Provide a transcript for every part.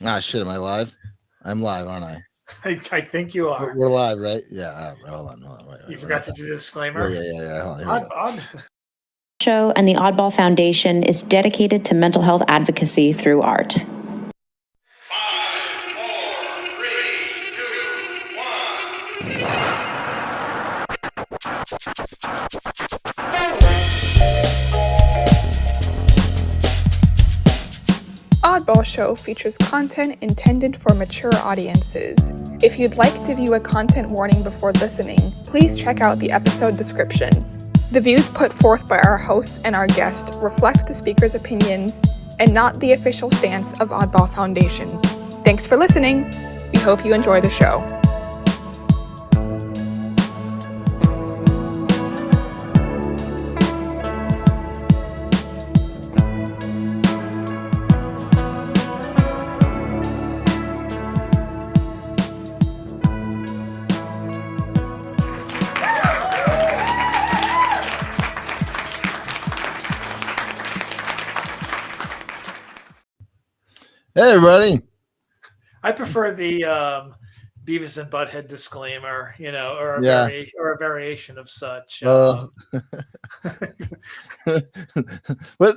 Ah, shit. Am I live? I'm live, aren't I? I think you are. We're live, right? Yeah. Hold on. Wait, You we're forgot not to done. do the disclaimer. Yeah. Hold on. Here we go. Odd. Show and the Oddball Foundation is dedicated to mental health advocacy through art. 5, 4, 3, 2, 1. Oddball Show features content intended for mature audiences. If you'd like to view a content warning before listening, please check out the episode description. The views put forth by our hosts and our guest reflect the speaker's opinions and not the official stance of Oddball Foundation. Thanks for listening. We hope you enjoy the show. Hey, everybody. I prefer the Beavis and Butthead disclaimer, or a Yeah. or a variation of such. What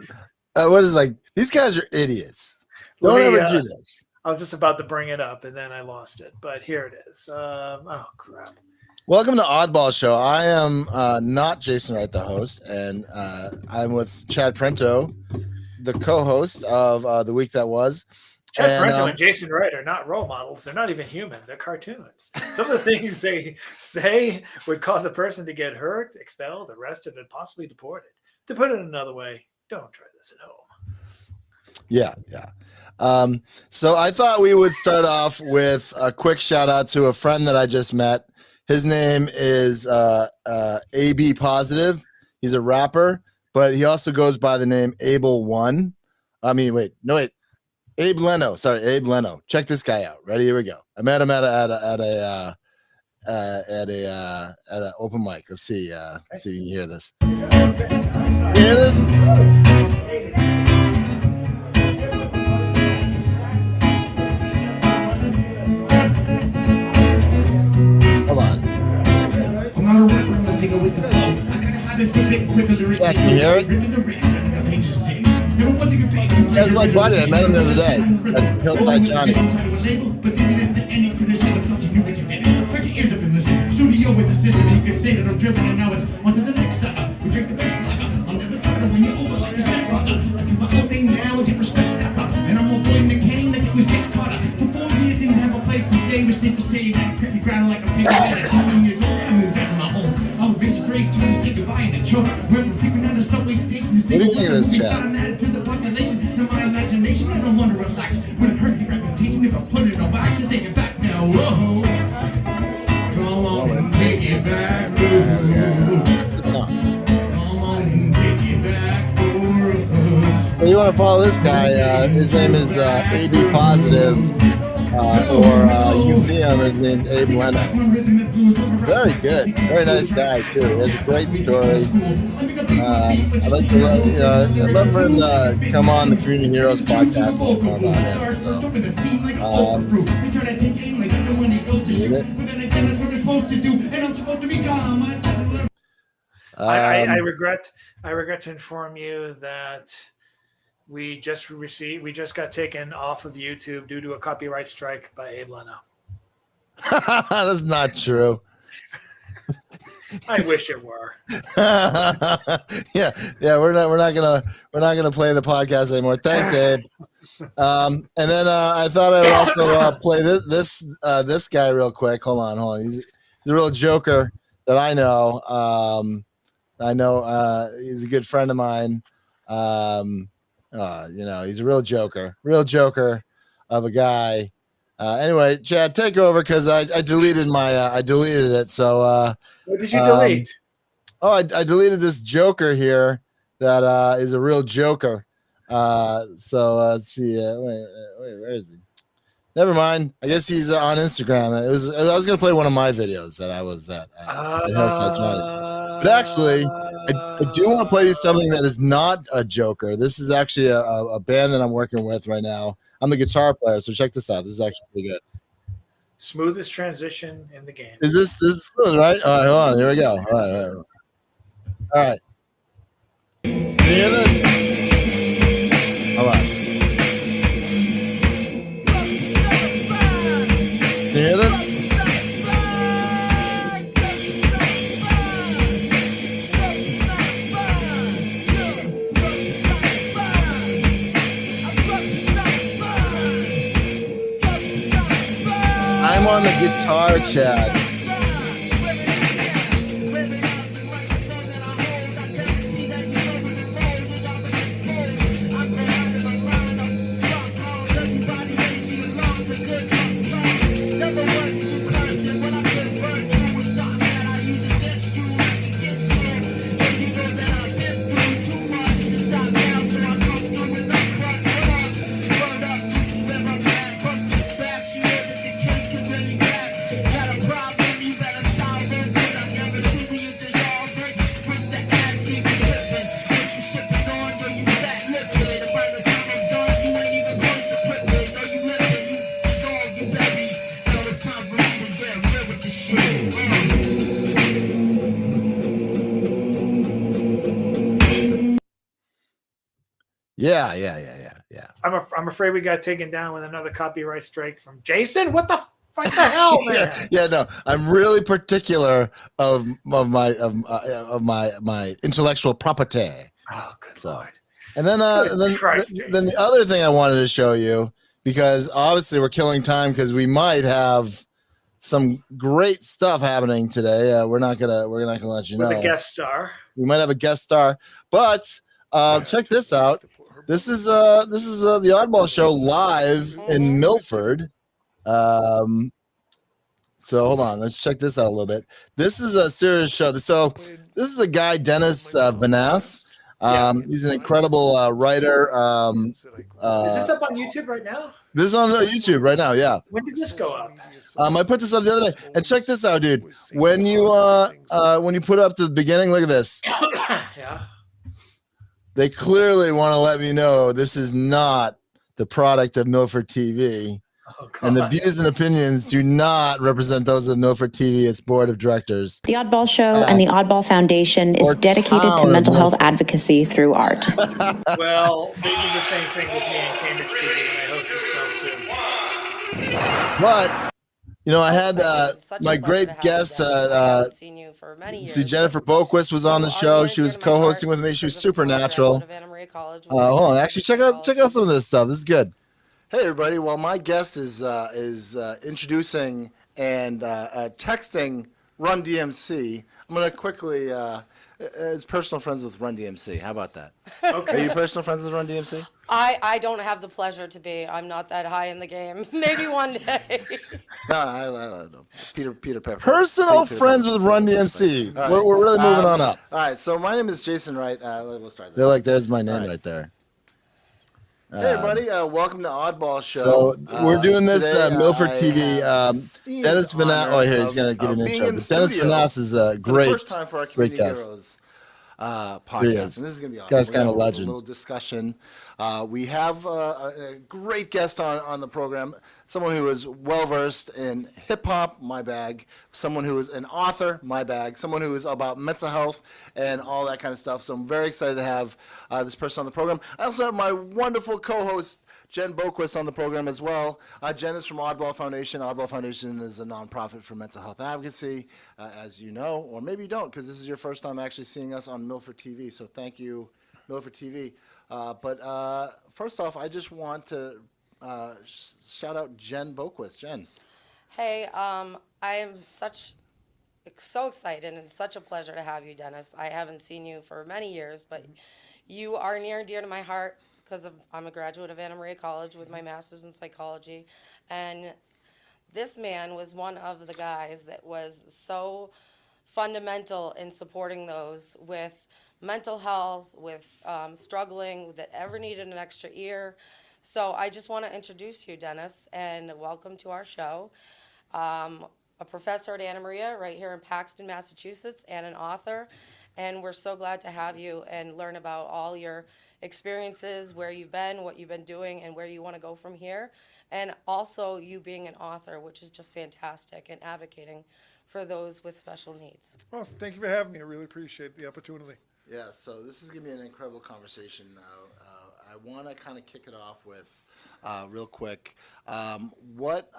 is like? These guys are idiots. Don't ever do this. I was just about to bring it up, and then I lost it. But here it is. Oh, crap. Welcome to Oddball Show. I am not Jason Wright, the host, and I'm with Chad Prento, the co-host of The Week That Was. Chad Prento and Jason Wright are not role models. They're not even human. They're cartoons. Some of the things they say would cause a person to get hurt, expelled, arrested, and possibly deported. To put it another way, don't try this at home. Yeah. So I thought we would start off with a quick shout out to a friend that I just met. His name is AB Positive. He's a rapper, but he also goes by the name Abel1. Abe Leno. Sorry, Abe Leno. Check this guy out. Ready? Here we go. I met him at a open mic. Let's see. See if you can hear this. Hear this? Come on. I'm not a rapper, I'm a singer with the flow. I gotta have it fixed, make quicker lyrics. Yeah, can you hear it? That's my buddy. I met him the other day at Hillside Johnny. Studio with a system, you could say that I'm driven and now it's on to the next saga. We drink the best lager. I'll never try to win you over like a stepbrother. I do my own thing now and get respect after. And I'm avoiding the cane like it was Dick Carter. For 4 years, didn't have a place to stay. Was safe to say that creeping ground like a pig. At 16 years old, I moved out of my home. I was raised afraid to say goodbye in the truck. Went from freaking out of subway station. What do you think of this chat? To the population, now my imagination, I don't want to relax. Would it hurt your reputation if I put it on wax and take it back now? Whoa. Come on and take it back. Good song. Come on and take it back for us. Well, you want to follow this guy? His name is AB Positive, or you can see him. His name's Abe Leno. Very good, very nice guy too. He has a great story. I'd like to, I'd love for him to come on the Community Heroes podcast and talk more about him. I regret to inform you that we just got taken off of YouTube due to a copyright strike by Abe Leno. That's not true. I wish it were. yeah. We're not gonna play the podcast anymore. Thanks, Abe. And then I thought I would also play this guy real quick. Hold on. He's a real joker that I know. He's a good friend of mine. He's a real joker of a guy. Anyway, Chad, take over because I deleted it. So what did you delete? I deleted this joker here that is a real joker. So let's see. Wait, where is he? Never mind. I guess he's on Instagram. I was gonna play one of my videos that I was at Hillside Johnny's. But actually, I do want to play you something that is not a joker. This is actually a band that I'm working with right now. I'm the guitar player. So check this out. This is actually pretty good. Smoothest transition in the game. Is this is smooth, right? All right, hold on. Here we go. All right. Can you hear this? Hold on. Can you hear this? I'm on the guitar, Chad. Yeah. I'm afraid we got taken down with another copyright strike from Jason. What the hell, man? No, I'm really particular of my intellectual property. Oh, good So, Lord. and then then the other thing I wanted to show you, because obviously we're killing time because we might have some great stuff happening today. We're not gonna let you know. With a guest star. We might have a guest star, but check this out. This is the Oddball Show live in Milford. So hold on, let's check this out a little bit. This is a serious show. So this is a guy, Dennis Vanass. He's an incredible writer. Is this up on YouTube right now? This is on YouTube right now. Yeah. When did this go up? I put this up the other day, and check this out, dude. When you put up the beginning, look at this. Yeah. They clearly want to let me know this is not the product of Milford TV. Oh, and the views and opinions do not represent those of Milford TV, its board of directors. The Oddball Show and the Oddball Foundation is dedicated to mental health advocacy through art. Well, they did the same thing with me and Cambridge TV when I hosted Snow Soon. But, you know, I had my great guest, Jennifer Boquist was on the show. She was co-hosting with me. She was supernatural. Hold on, actually, check out some of this stuff. This is good. Hey, everybody. Well, my guest is introducing and texting Run DMC. I'm going to quickly, as personal friends with Run DMC. How about that? Okay. Are you personal friends with Run DMC? I don't have the pleasure to be. I'm not that high in the game. Maybe one day. No, Peter Pepper. Personal friends with Run DMC. Right. We're really moving on up. All right, so my name is Jason Wright. We'll start. They're like, there's my name right there. Hey, everybody. Welcome to Oddball Show. So we're doing this Milford TV. Dennis Vanass. Oh, here, he's going to give an intro. Dennis Vanass is a great, first time for our Community Heroes podcast, and this is going to be awesome. Guy's kind of a legend. A little discussion. We have a great guest on the program, someone who is well-versed in hip-hop, my bag, someone who is an author, my bag, someone who is about mental health and all that kind of stuff. So I'm very excited to have this person on the program. I also have my wonderful co-host, Jen Boquist, on the program as well. Jen is from Oddball Foundation. Oddball Foundation is a nonprofit for mental health advocacy, as you know, or maybe you don't, because this is your first time actually seeing us on Milford TV. So thank you, Milford TV. But first off, I just want to shout out Jen Boquist. Jen. Hey, I am so excited, and it's such a pleasure to have you, Dennis. I haven't seen you for many years, but you are near and dear to my heart because I'm a graduate of Anna Maria College with my master's in psychology, and this man was one of the guys that was so fundamental in supporting those with mental health, with struggling, that ever needed an extra ear. So I just want to introduce you, Dennis, and welcome to our show. A professor at Anna Maria right here in Paxton, Massachusetts, and an author. And we're so glad to have you and learn about all your experiences, where you've been, what you've been doing, and where you want to go from here. And also you being an author, which is just fantastic, and advocating for those with special needs. Well, thank you for having me. I really appreciate the opportunity. Yeah, so this is going to be an incredible conversation. I want to kind of kick it off with, real quick, what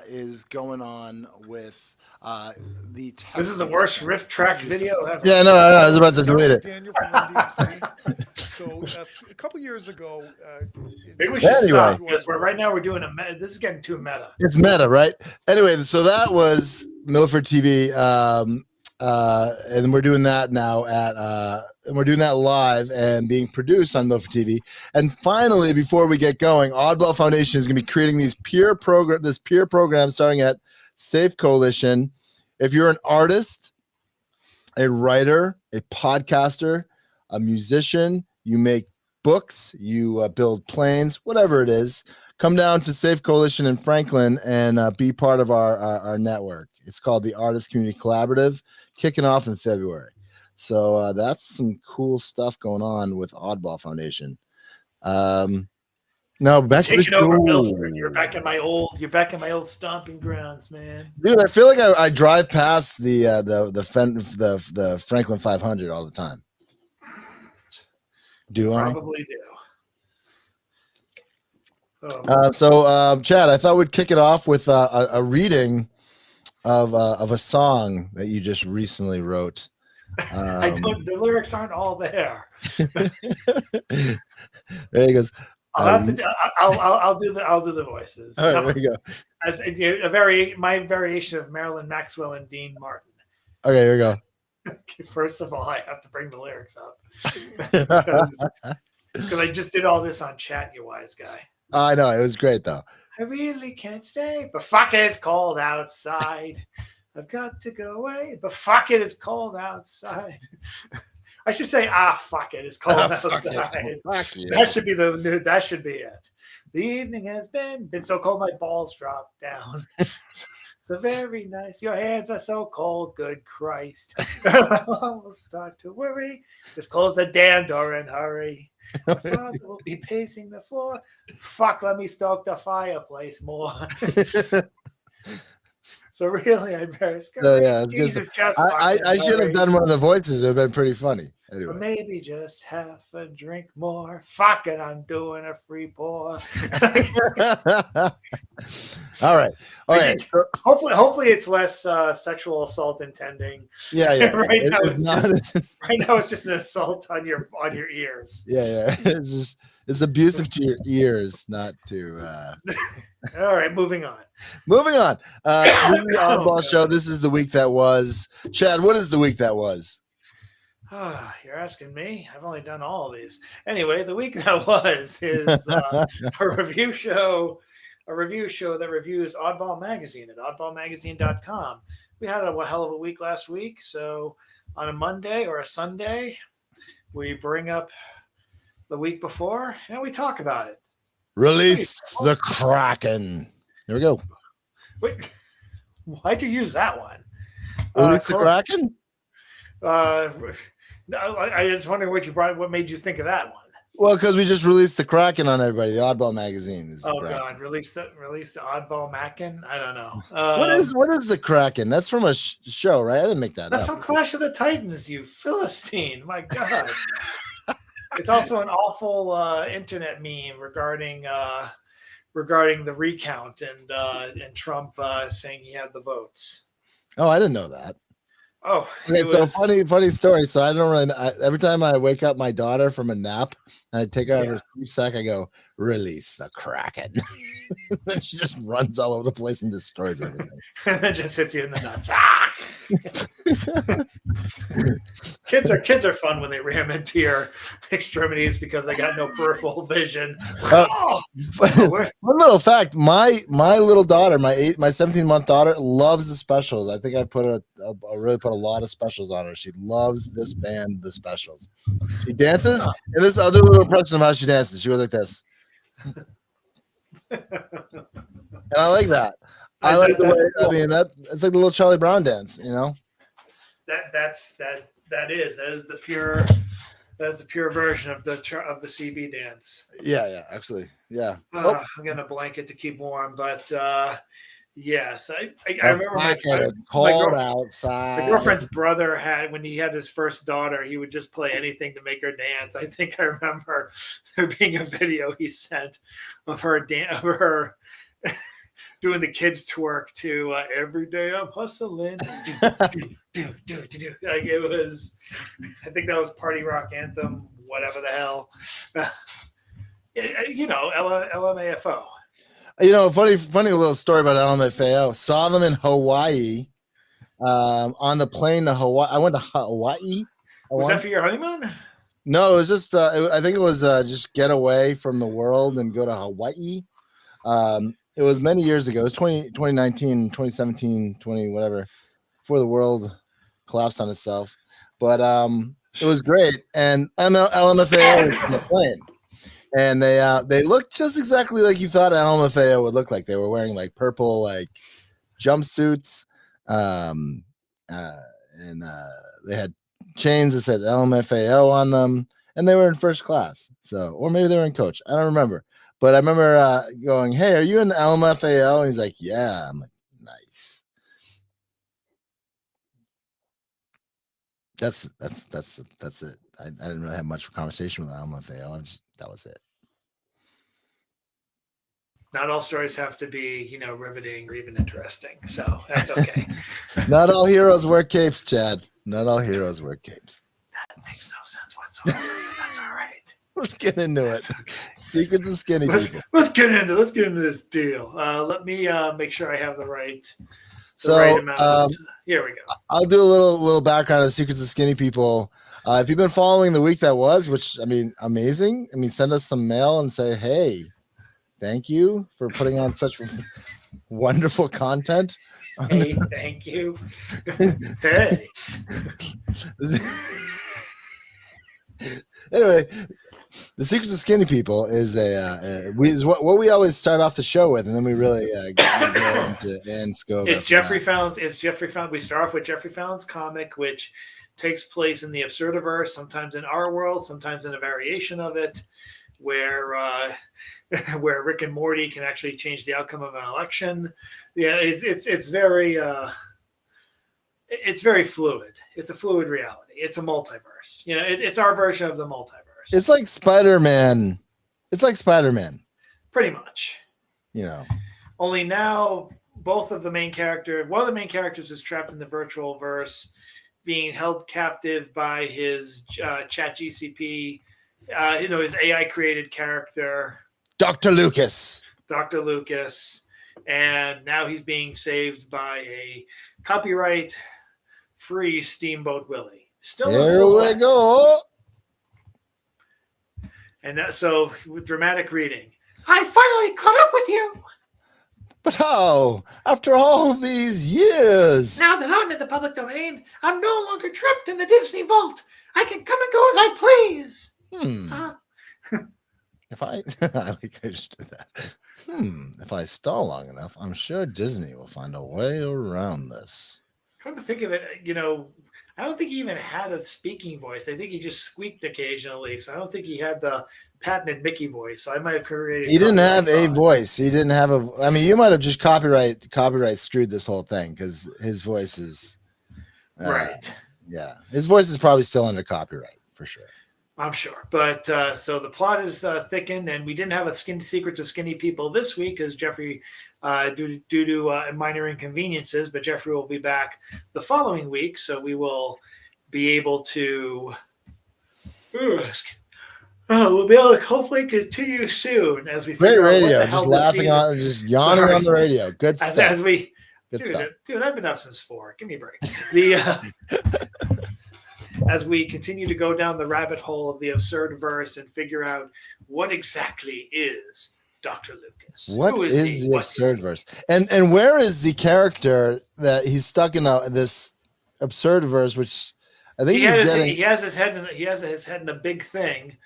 is going on with the... This is the worst riff track video ever. Yeah, no, I was about to delete it. Daniel from NDMC. So a couple years ago... Maybe we should Anyway. stop, because right now we're doing this is getting too meta. It's meta, right? Anyway, so that was Milford TV, and we're doing that now and we're doing that live and being produced on Milford TV. And finally, before we get going, Oddball Foundation is going to be creating this peer program starting at Safe Coalition. If you're an artist, a writer, a podcaster, a musician, you make books, you build planes, whatever it is, come down to Safe Coalition in Franklin and be part of our network. It's called the Artist Community Collaborative, kicking off in February. So that's some cool stuff going on with Oddball Foundation. No, back to the Taking over show. Milford. You're back in my old stomping grounds, man. Dude, I feel like I drive past the Franklin 500 all the time. Do I? Probably do. Chad, I thought we'd kick it off with a reading of a song that you just recently wrote. The lyrics aren't all there. There he goes. I'll do the voices. All right, there you go. As my variation of Marilyn Maxwell and Dean Martin. Okay, here we go. First of all, I have to bring the lyrics up because I just did all this on chat, you wise guy. I know, it was great though. I really can't stay, but fuck it, it's cold outside. I've got to go away, but fuck it, it's cold outside. I should say, fuck it, it's cold outside. Fuck you. That should be that should be it. The evening has been so cold, my balls dropped down. So very nice. Your hands are so cold, good Christ. I will start to worry. Just close the damn door and hurry. My father will be pacing the floor. Fuck, let me stoke the fireplace more. So really, I better scurry. Yeah, Jesus, just I should have done one of the voices. It would have been pretty funny. Or Anyway. maybe just half a drink more. Fuck it, I'm doing a free pour. All right. Okay. Hopefully it's less sexual assault intending. Yeah. Right now it's just an assault on your ears. Yeah. It's abusive to your ears, not to. All right, moving on. Moving on. The Oddball Show. This is the week that was. Chad, what is the week that was? You're asking me. I've only done all of these. Anyway, the week that was is a review show that reviews Oddball Magazine at oddballmagazine.com. We had a hell of a week last week. So on a Monday or a Sunday, we bring up the week before and we talk about it. Release the Kraken. There we go. Wait, why'd you use that one? Release the Kraken? No, I was wondering what made you think of that one. Well, because we just released the Kraken on everybody. The Oddball Magazine is. Oh God, release the Oddball Mackin. I don't know. What is the Kraken? That's from a show, right? I didn't make that That's up. from Clash of the Titans, you Philistine. My God. It's also an awful internet meme regarding the recount and Trump saying he had the votes. Oh, I didn't know that. Oh, okay. So funny story. So I don't really. Every time I wake up my daughter from a nap and I take her out of her sleep sack, I go, "Release the Kraken." Then she just runs all over the place and destroys everything. And then just hits you in the nuts. Kids are fun when they ram into your extremities because they got no peripheral vision. One little fact: my little daughter, my 17-month daughter, loves the Specials. I think I really put a lot of specials on her. She loves this band, the Specials. She dances, and I'll do a little impression of how she dances. She goes like this, and I like that. I like the way. I mean, it's like the little Charlie Brown dance, you know. That's That is the pure. That's the pure version of the CB dance. Yeah, actually, yeah. I'm getting a blanket to keep warm, but yes, I The remember fact that it's cold outside. my girlfriend's brother had when he had his first daughter, he would just play anything to make her dance. I think I remember there being a video he sent of her doing the kids twerk to "Every Day I'm Hustling." Like it was, I think that was Party Rock Anthem, whatever the hell. LMAFO. Funny little story about LMFAO. Saw them in Hawaii. On the plane to Hawaii. I went to Hawaii. Was that for your honeymoon? No, it was just. I think it was just get away from the world and go to Hawaii. It was many years ago. It was 2019, 2017, 20 whatever, before the world collapsed on itself. But it was great. And LMFAO was on the plane. And they looked just exactly like you thought LMFAO would look like. They were wearing like purple like jumpsuits. And they had chains that said LMFAO on them. And they were in first class. So, or maybe they were in coach. I don't remember. But I remember going, "Hey, are you in LMFAO?" And he's like, "Yeah." I'm like, "Nice." That's it. I didn't really have much conversation with LMFAO. That was it. Not all stories have to be, riveting or even interesting. So that's okay. Not all heroes wear capes, Chad. Not all heroes wear capes. That makes no sense whatsoever. That's all right. Let's get into it. Okay. Secrets of skinny people. Let's get into this deal. Let me make sure I have the right. So amount. Here we go. I'll do a little background on Secrets of Skinny People. If you've been following the week that was, which amazing. Send us some mail and say, "Hey, thank you for putting on such wonderful content." Hey, thank you. Hey. Anyway, the Secrets of Skinny People is what we always start off the show with, and then we really go into Ann Scove. It's Jeffrey Fallon's. We start off with Jeffrey Fallon's comic, which takes place in the Absurdiverse, sometimes in our world, sometimes in a variation of it, where Rick and Morty can actually change the outcome of an election. Yeah, it's very fluid. It's a fluid reality. It's a multiverse. It's our version of the multiverse. It's like Spider-Man. Pretty much. Only now one of the main characters is trapped in the virtual verse, being held captive by his chat GCP, his AI created character, Dr. Lucas. And now he's being saved by a copyright free Steamboat Willie. Here we go. And so dramatic reading. I finally caught up with you. But how? After all these years? Now that I'm in the public domain, I'm no longer trapped in the Disney vault. I can come and go as I please. If I like I just did that. If I stall long enough, I'm sure Disney will find a way around this. Come to think of it, I don't think he even had a speaking voice. I think he just squeaked occasionally. So I don't think he had the patented Mickey voice. So I might have created. He didn't have a voice. He didn't have a. You might have just copyright screwed this whole thing because his voice is right. Yeah, his voice is probably still under copyright for sure. I'm sure. But so the plot is thickened, and we didn't have a Secrets of Skinny People this week because Jeffrey, due to minor inconveniences, but Jeffrey will be back the following week. So we will be able to, we'll be able to hopefully continue soon as we great figure radio, out what the just hell laughing on, just yawning on the radio. Good stuff. Dude, I've been up since 4. Give me a break. As we continue to go down the rabbit hole of the Absurdiverse and figure out what exactly is Dr. Lucas. What is the Absurdiverse? And where is the character that he's stuck in this Absurdiverse, which I think he has his head in a big thing,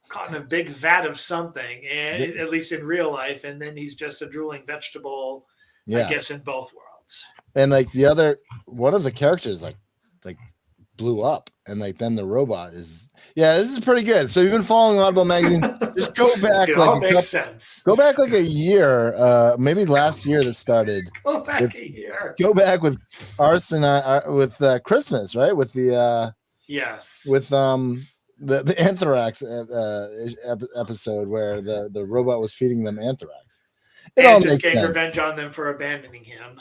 caught in a big vat of something, and at least in real life, and then he's just a drooling vegetable, I guess, in both worlds. And like one of the characters like blew up, and like then the robot is this is pretty good. So you've been following Audible magazine. Just go back It all makes sense. Go back like a year, maybe last year that started. Go back a year. Go back with Arson with Christmas, right? With the yes, with the anthrax episode where the robot was feeding them anthrax. It all and just makes getting sense. revenge on them for abandoning him.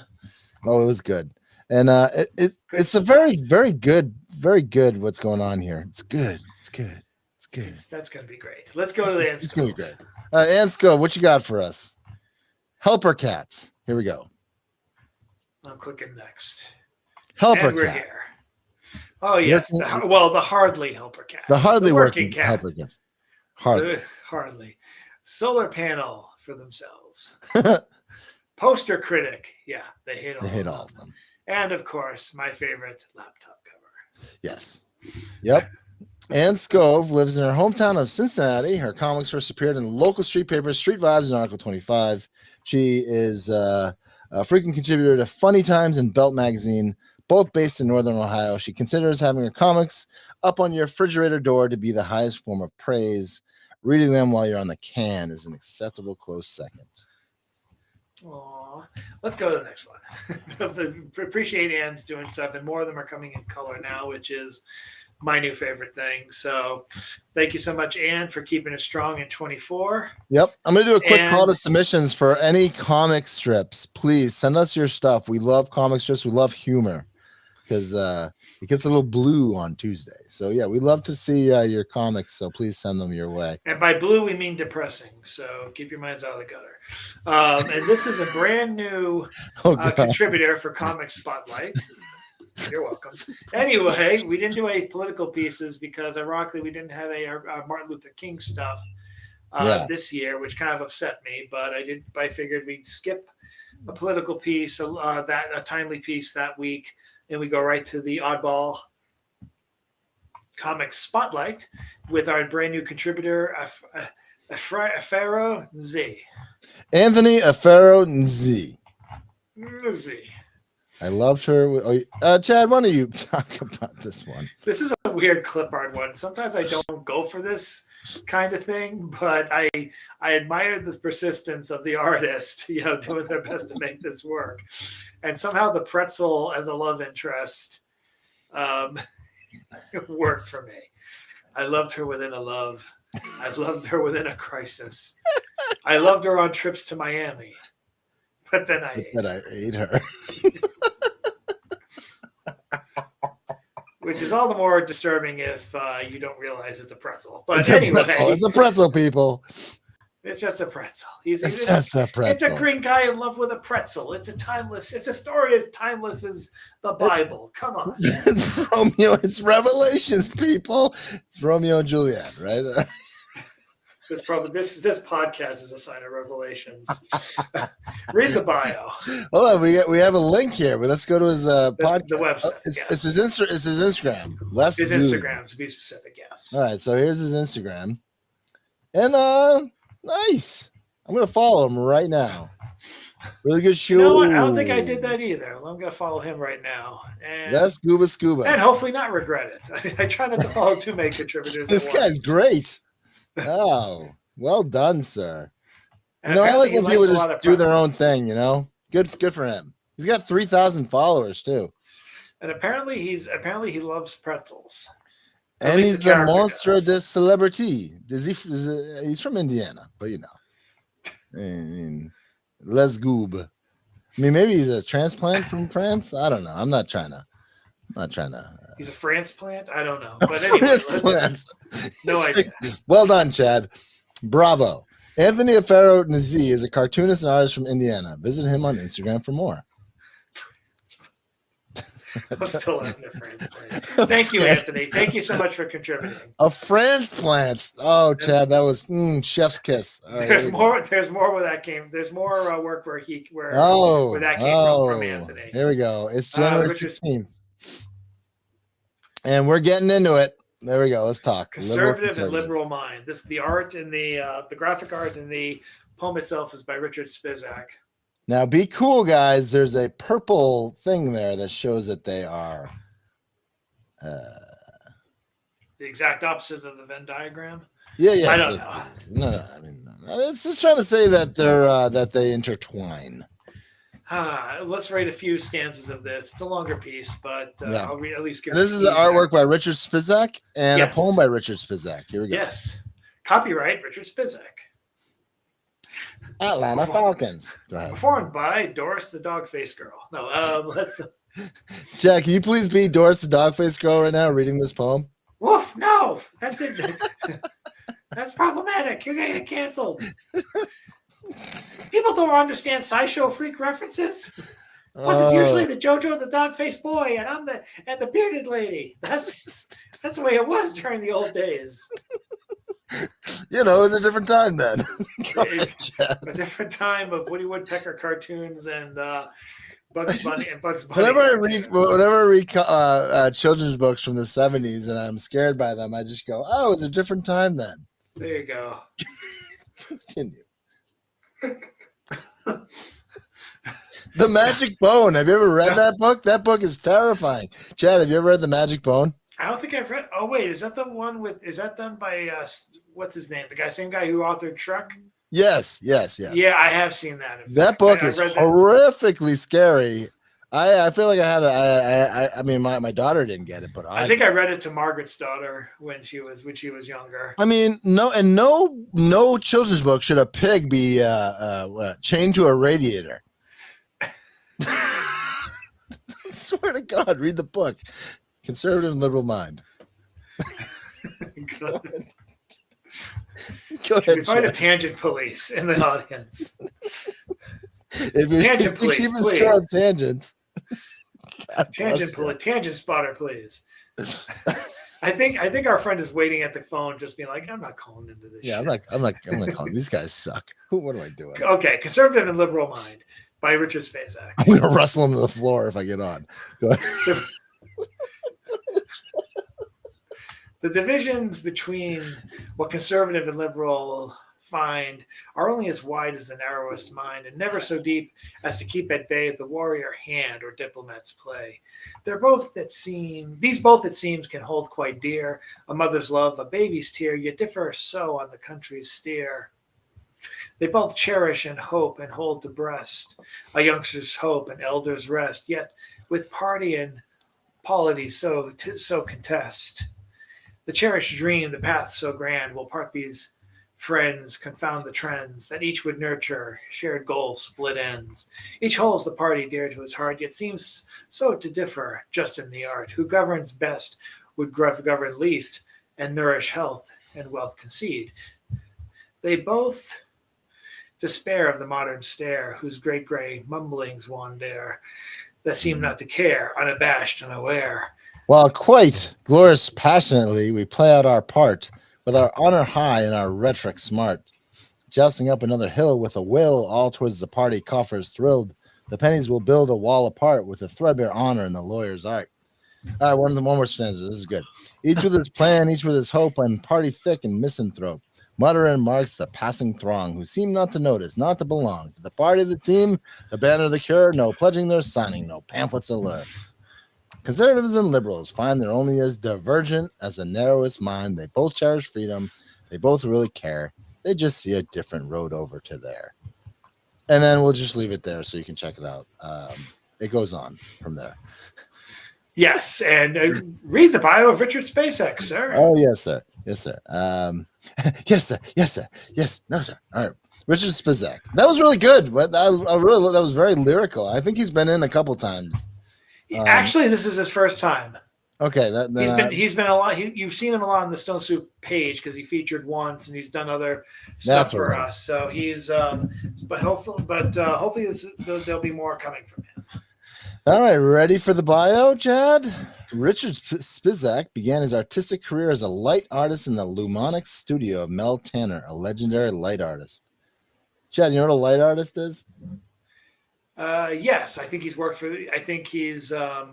Oh, it was good, and it's a very very good what's going on here. It's good. It's good. It's good. That's gonna be great. Let's go to the Anscove. It's gonna be great. Anscove, what you got for us? Helper cats. Here we go. I'm clicking next. Helper and we're cat. here. Oh yes, the hardly helper cat. The hardly the working cat. helper cat. Hardly. Hardly. Solar panel for themselves. Poster critic. Yeah, they hate all of them. And of course, my favorite laptop cover. Yes. Yep. Ann Scove lives in her hometown of Cincinnati. Her comics first appeared in local street papers, Street Vibes, and Article 25. She is a frequent contributor to Funny Times and Belt Magazine, both based in Northern Ohio. She considers having her comics up on your refrigerator door to be the highest form of praise. Reading them while you're on the can is an acceptable close second. Aw. Let's go to the next one. Appreciate Ann's doing stuff, and more of them are coming in color now, which is my new favorite thing. So thank you so much, Ann, for keeping it strong in 24. Yep. I'm going to do a quick call to submissions for any comic strips. Please send us your stuff. We love comic strips. We love humor because it gets a little blue on Tuesday. So, yeah, we love to see your comics. So please send them your way. And by blue, we mean depressing. So keep your minds out of the gutter. And this is a brand new contributor for Comic Spotlight. You're welcome. Anyway, we didn't do any political pieces because, ironically, we didn't have a Martin Luther King stuff this year, which kind of upset me. But I figured we'd skip a political piece, a timely piece that week, and we go right to the oddball Comic Spotlight with our brand new contributor, Afaro Z. Anthony Afaro Z. Z. I loved her. Chad, why don't you talk about this one? This is a weird clip art one. Sometimes I don't go for this kind of thing, but I admired the persistence of the artist, doing their best to make this work. And somehow the pretzel as a love interest worked for me. I loved her within a love. I loved her within a crisis. I loved her on trips to Miami. But then I ate her. Which is all the more disturbing if you don't realize it's a pretzel. But anyway. It's a pretzel, people. It's just a pretzel. It's just a pretzel. It's a green guy in love with a pretzel. It's a story as timeless as the Bible. Come on. Romeo, it's Revelations, people. It's Romeo and Juliet, right? This podcast is a sign of Revelations. Read the bio. Hold on, we have a link here, but let's go to his podcast. The website. It's his Instagram. His Instagram, to be specific. Yes. All right, so here's his Instagram, and nice. I'm gonna follow him right now. Really good show. You know what? I don't think I did that either. I'm gonna follow him right now. And that's Scuba. And hopefully not regret it. I try not to follow too many contributors. This guy's great. Oh, well done, sir. I like when people just do their own thing, Good for him. He's got 3,000 followers too. And apparently he loves pretzels. And he's the monster de celebrity. He's from Indiana, but I mean, Les Goob. I mean, maybe he's a transplant from France. I don't know. I'm not trying to. He's a France plant? I don't know. But anyway, no idea. Well done, Chad. Bravo. Anthony Afaro Nazi is a cartoonist and artist from Indiana. Visit him on Instagram for more. I'm still laughing at France plant. Thank you, Anthony. Thank you so much for contributing. A France plant. Oh, Chad, that was chef's kiss. Right, there's more where that came. There's more work where that came from Anthony. There we go. It's January 16th. And we're getting into it. There we go. Let's talk. Conservative and liberal mind. The art and the graphic art and the poem itself is by Richard Spizak. Now, be cool, guys. There's a purple thing there that shows that they are The exact opposite of the Venn diagram. Yeah. I don't know. No. I mean, it's just trying to say that they're that they intertwine. Let's write a few stanzas of this. It's a longer piece, but Yeah. I'll at least give. And this is an artwork by Richard Spizak and Yes. a poem by Richard Spizak. Here we go. Yes. Copyright Richard Spizak. Atlanta Falcons. Go ahead. Performed by Doris the Dog Face Girl. No, let's. Jack, can you please be Doris the dog face girl right now reading this poem? Woof! No, that's it. That's problematic. You're gonna get canceled. People don't understand SciShow freak references. Plus, it's usually the JoJo the dog faced boy, and I'm the bearded lady. That's the way it was during the old days. You know, it was a different time then. A different time of Woody Woodpecker cartoons and Bugs Bunny and Bugs Bunny. Whenever I read children's books from the 70s and I'm scared by them, I just go, "Oh, it was a different time then." There you go. Continue. The Magic Bone. Have you ever read that book? That book is terrifying. Chad, have you ever read The Magic Bone? I don't think I've read. Oh wait, is that the one with? Is that done by what's his name? The same guy who authored Shrek. Yes. Yeah, I have seen that. That book is horrifically scary. I feel like I had I mean my daughter didn't get it, but I think I read it to Margaret's daughter when she was younger. I mean, no children's book should a pig be chained to a radiator. I swear to God, read the book. Conservative and liberal mind. Go ahead. We find a tangent police in the audience. If you keep a score of tangents. Tangent spotter, please. I think our friend is waiting at the phone, just being like, "I'm not calling into this." Yeah, shit. I'm not calling. These guys suck. What am I doing? Okay, Conservative and Liberal Mind by Richard Spacek. I'm gonna wrestle him to the floor if I get on. Go ahead. The divisions between what conservative and liberal find are only as wide as the narrowest mind, and never so deep as to keep at bay the warrior hand or diplomat's play. These both, it seems, can hold quite dear a mother's love, a baby's tear, yet differ so on the country's steer. They both cherish and hope and hold to breast a youngster's hope and elder's rest, yet with party and polity so contest. The cherished dream, the path so grand, will part these friends, confound the trends, that each would nurture, shared goals, split ends. Each holds the party dear to his heart, yet seems so to differ just in the art. Who governs best would govern least, and nourish health and wealth concede. They both despair of the modern stare, whose great gray mumblings wander, that seem not to care, unabashed, unaware. While quite glorious passionately, we play out our part, with our honor high and our rhetoric smart, jousting up another hill with a will, all towards the party coffers thrilled. The pennies will build a wall apart with a threadbare honor and the lawyer's art. All right, one more stanza. This is good. Each with his plan, each with his hope, and party thick and misanthrope. Muttering marks the passing throng, who seem not to notice, not to belong to the party, the team, the banner, the cure. No pledging, their signing, no pamphlets allure. Conservatives and liberals find they're only as divergent as the narrowest mind. They both cherish freedom. They both really care. They just see a different road over to there. And then we'll just leave it there so you can check it out. It goes on from there. Yes, and read the bio of Richard Spacek, sir. Oh, yes, sir. Yes, sir. Yes, sir. Yes, sir. Yes. No, sir. All right. Richard Spacek. That was really good. That was very lyrical. I think he's been in a couple times. Actually, this is his first time. Okay, he's been a lot. You've seen him a lot on the Stone Soup page because he featured once, and he's done other stuff for us. So he's, but hopefully, there'll be more coming from him. All right, ready for the bio, Chad? Richard Spacek began his artistic career as a light artist in the Lumonic studio of Mel Tanner, a legendary light artist. Chad, you know what a light artist is? Yes, I think he's worked for. I think he's. I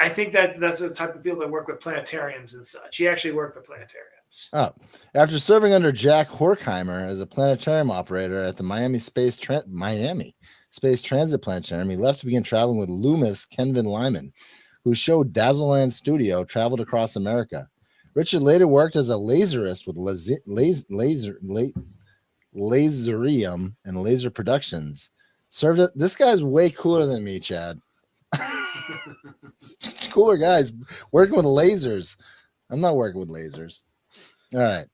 think that's the type of people that work with planetariums and such. He actually worked with planetariums. Oh, after serving under Jack Horkheimer as a planetarium operator at the Miami Space Transit Planetarium, he left to begin traveling with Loomis Kenvin Lyman, whose show Dazzleland Studio traveled across America. Richard later worked as a laserist with Laserium and Laser Productions. This guy's way cooler than me, Chad. Cooler guys working with lasers. I'm not working with lasers. All right.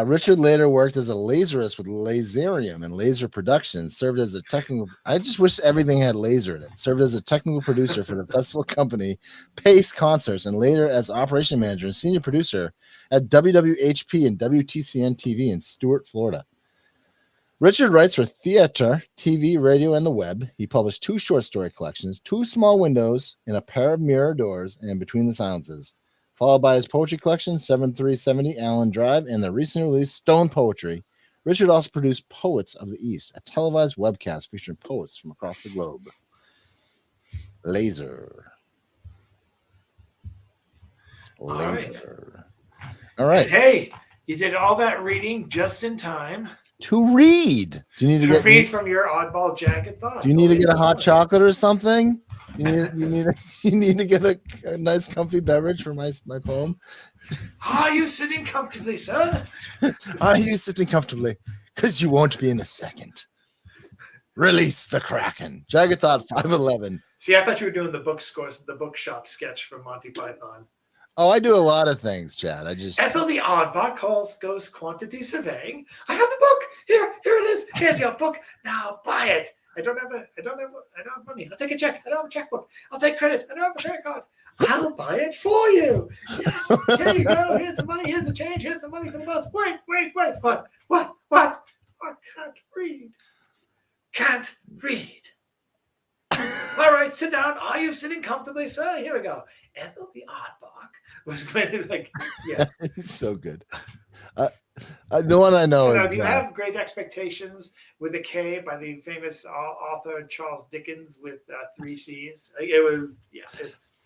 Richard later worked as a laserist with Laserium and Laser Productions. Served as a technical. I just wish everything had laser in it. Served as a technical producer for the festival company Pace Concerts, and later as operation manager and senior producer at WWHP and WTCN TV in Stuart, Florida. Richard writes for theater, TV, radio, and the web. He published 2 short story collections, 2 Small Windows, and A Pair of Mirror Doors, and Between the Silences, followed by his poetry collection, 7370 Allen Drive, and the recently released Stone Poetry. Richard also produced Poets of the East, a televised webcast featuring poets from across the globe. Laser. All right. Hey, you did all that reading just in time to read. Do you need to read from your oddball jacket thought? Do you need to get a hot chocolate or something? You need to get a nice comfy beverage for my poem. Are you sitting comfortably, sir? Are you sitting comfortably? Because you won't be in a second. Release the Kraken. Jagged Thought 511. See, I thought you were doing the bookshop sketch from Monty Python. Oh, I do a lot of things, Chad. Ethel the Oddbot goes quantity surveying. I have the book. Here it is. Here's your book. Now buy it. I don't have money. I'll take a check. I don't have a checkbook. I'll take credit. I don't have a credit card. I'll buy it for you. Yes. Here you go. Here's the money. Here's the change. Here's the money for the bus. Wait. What? I can't read. Can't read. All right, sit down. Are you sitting comfortably, sir? Here we go. Ethel the Oddbot was like, yes. It's so good. The one I know is. Do you have Great Expectations with a K by the famous author Charles Dickens with 3 C's? It's.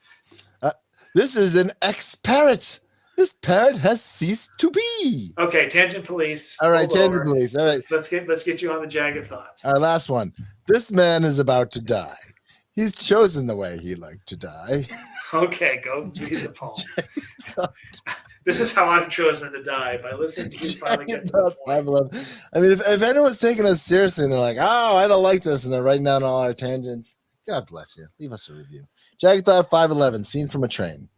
This is an ex-parrot. This parrot has ceased to be. Okay, Tangent Police. All right, Tangent Police. All right. Let's get you on the Jagged Thought. Our last one. This man is about to die. He's chosen the way he liked to die. Okay, go read the poem. This is how I've chosen to die, by listening to you finally get to the point. I mean, if anyone's taking us seriously and they're like, oh, I don't like this, and they're writing down all our tangents, God bless you. Leave us a review. Jagged Thought 511, Scene from a Train.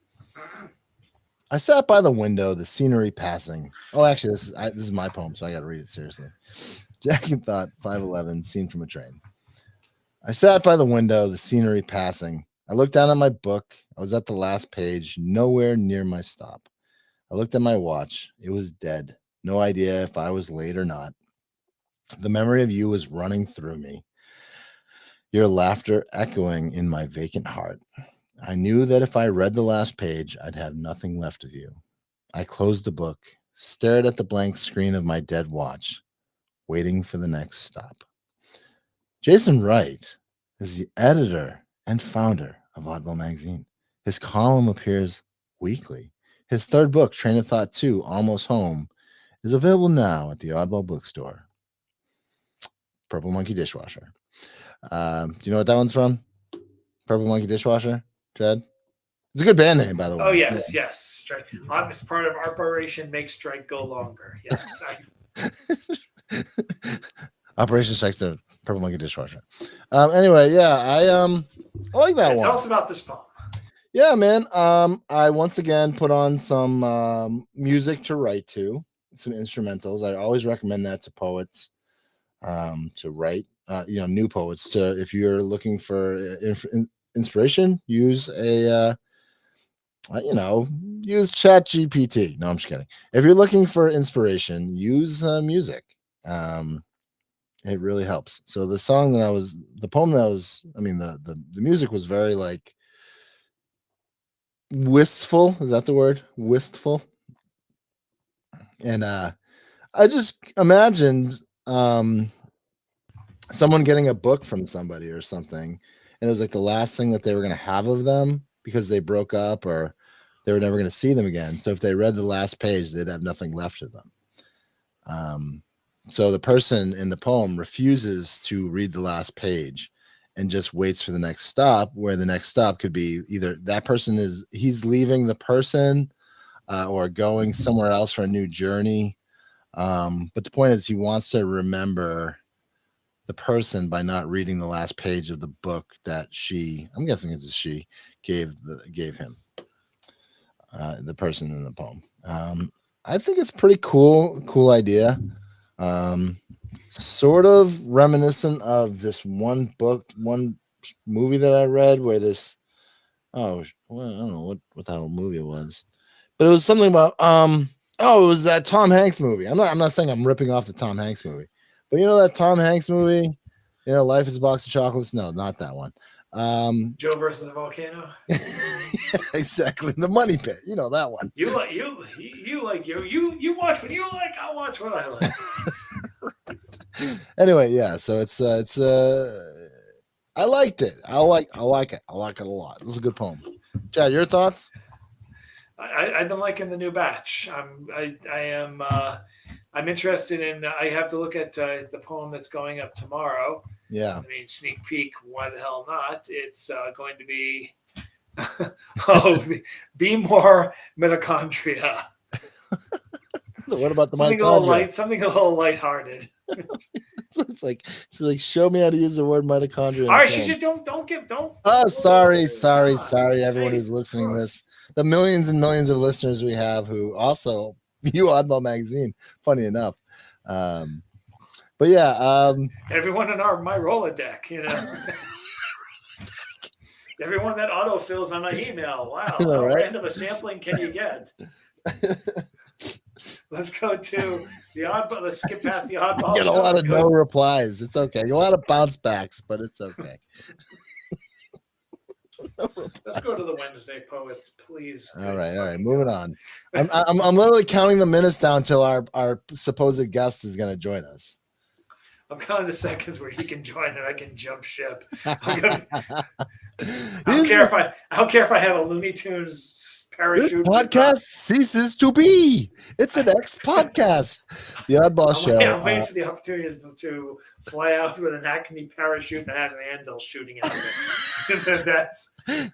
I sat by the window, the scenery passing. Oh, actually, this is my poem, so I got to read it seriously. Jagged Thought 511, Scene from a Train. I sat by the window, the scenery passing. I looked down at my book. I was at the last page, nowhere near my stop. I looked at my watch. It was dead. No idea if I was late or not. The memory of you was running through me, your laughter echoing in my vacant heart. I knew that if I read the last page, I'd have nothing left of you. I closed the book, stared at the blank screen of my dead watch, waiting for the next stop. Jason Wright is the editor and founder of Oddball Magazine. His column appears weekly. His 3rd book, Train of Thought 2, Almost Home, is available now at the Oddball Bookstore. Purple Monkey Dishwasher. Do you know what that one's from? Purple Monkey Dishwasher, Chad? It's a good band name, by the way. Oh, yes. Strike. It's part of Operation Make Strike Go Longer. Yes. Operation Strike the Purple Monkey Dishwasher. Anyway, yeah, I like that one. Tell us about this poem. Yeah, man. I once again put on some music to write to, some instrumentals. I always recommend that to poets to write. New poets. If you're looking for inspiration, use use ChatGPT. No, I'm just kidding. If you're looking for inspiration, use music. It really helps. So the music was very like wistful. Is that the word? Wistful. And I just imagined someone getting a book from somebody or something, and it was like the last thing that they were going to have of them because they broke up or they were never going to see them again. So if they read the last page, they'd have nothing left of them. So the person in the poem refuses to read the last page and just waits for the next stop, where the next stop could be either that person he's leaving the person or going somewhere else for a new journey. But the point is, he wants to remember the person by not reading the last page of the book that I'm guessing it's she gave him, the person in the poem. I think it's pretty cool idea. Sort of reminiscent of this one movie that I read where this, well, I don't know what the hell movie it was, but it was something about, it was that Tom Hanks movie. I'm not saying I'm ripping off the Tom Hanks movie, but you know that Tom Hanks movie, Life is a Box of Chocolates? No, not that one. Joe versus the volcano. Yeah, exactly. The Money Pit. That one. You watch what you like. I'll watch what I like. Anyway, yeah. So it's I liked it. I like it. I like it a lot. It was a good poem. Chad, your thoughts? I've been liking the new batch. I'm interested in. I have to look at the poem that's going up tomorrow. Yeah. I mean, sneak peek. Why the hell not? It's going to be. Be more mitochondria. What about the something mitochondria? a little light, something a little lighthearted. It's like show me how to use the word mitochondria. All right, don't. Oh, sorry, everyone who's listening to this. The millions and millions of listeners we have who also view Oddball Magazine. Funny enough, but yeah, everyone in my Rolodeck, everyone that autofills on my email. Wow, how random a sampling can you get? Let's go to the oddball. Let's skip past the oddball. Get a lot of no replies. It's okay. A lot of bounce backs, but it's okay. Let's go to the Wednesday Poets, please. All right. Moving on. I'm literally counting the minutes down till our supposed guest is going to join us. I'm counting the seconds where he can join and I can jump ship. I don't care if I have a Looney Tunes parachute. This podcast ceases to be. It's an X podcast. The Oddball Show. I'm waiting for the opportunity to fly out with an Acme parachute that has an anvil shooting out of it.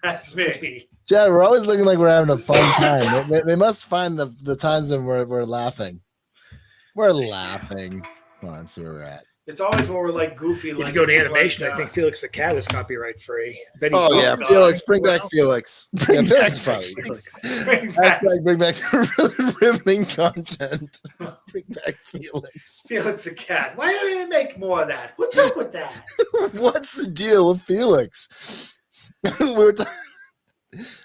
That's me. Chad, we're always looking like we're having a fun time. They must find the times when we're laughing. We're laughing. Come on, see where we're at. It's always when we're like goofy. If you go to animation, I think Felix the Cat is copyright free. Felix, bring back Felix. Felix is probably bring back riveting content. Bring back Felix. Felix the Cat. Why don't you make more of that? What's up with that? What's the deal with Felix?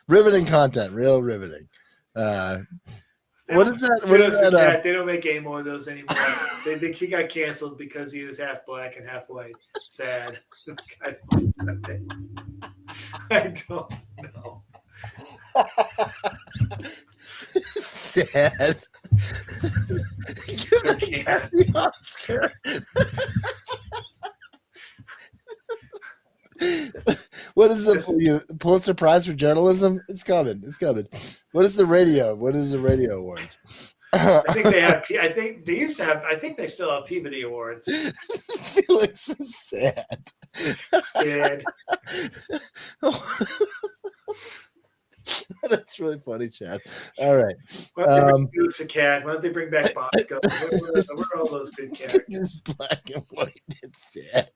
Riveting content, real riveting. What is that? They don't make any more of those anymore. He got canceled because he was half black and half white. Sad. I don't know. Sad. Give the Oscar. What is the Pulitzer Prize for journalism? It's coming. What is the radio? What is the radio awards? I think they have. I think they used to have. I think they still have Peabody Awards. Felix is sad. Sad. That's really funny, Chad. All right. Felix the Cat. Why don't they bring back Bosstones? Where are all those good characters? It's black and white. It's sad.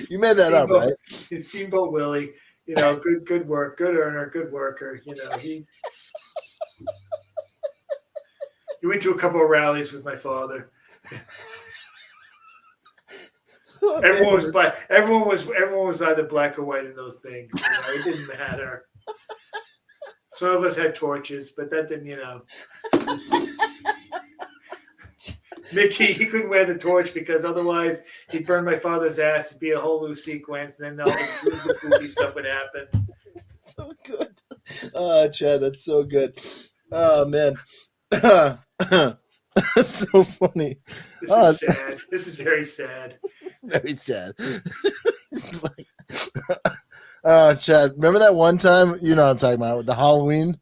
You made that up, right? Steamboat Willie, good work, good earner, good worker. He went to a couple of rallies with my father. Everyone was black. Everyone was either black or white in those things. It didn't matter. Some of us had torches, but that didn't. Mickey, he couldn't wear the torch because otherwise he'd burn my father's ass. It'd be a whole new sequence, and then all the goofy stuff would happen. So good. Oh, Chad, that's so good. Oh, man. That's so funny. This is sad. This is very sad. Very sad. Chad, remember that one time? You know what I'm talking about. The Halloween.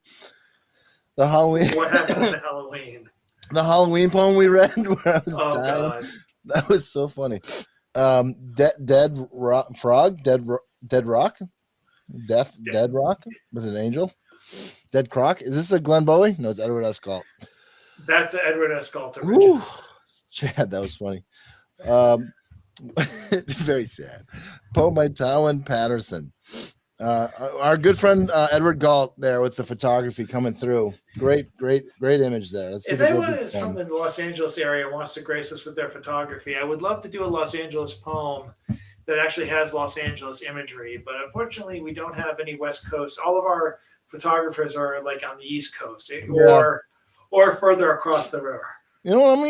What happened in Halloween? The Halloween poem we read where I was dying. God. That was so funny. Dead rock, frog, dead rock, dead rock with an angel. Dead croc. Is this a Glenn Bowie? No, it's Edward S. Galt. That's an Edward S. Galt original. Ooh, Chad, that was funny. Very sad. Poet by Tywin Patterson. Our good friend Edward Galt there with the photography coming through. Great image there. Let's see If we go anyone to is from the Los Angeles area and wants to grace us with their photography, I would love to do a Los Angeles poem that actually has Los Angeles imagery. But unfortunately, we don't have any West Coast. All of our photographers are like on the East Coast or further across the river. You know what? I'm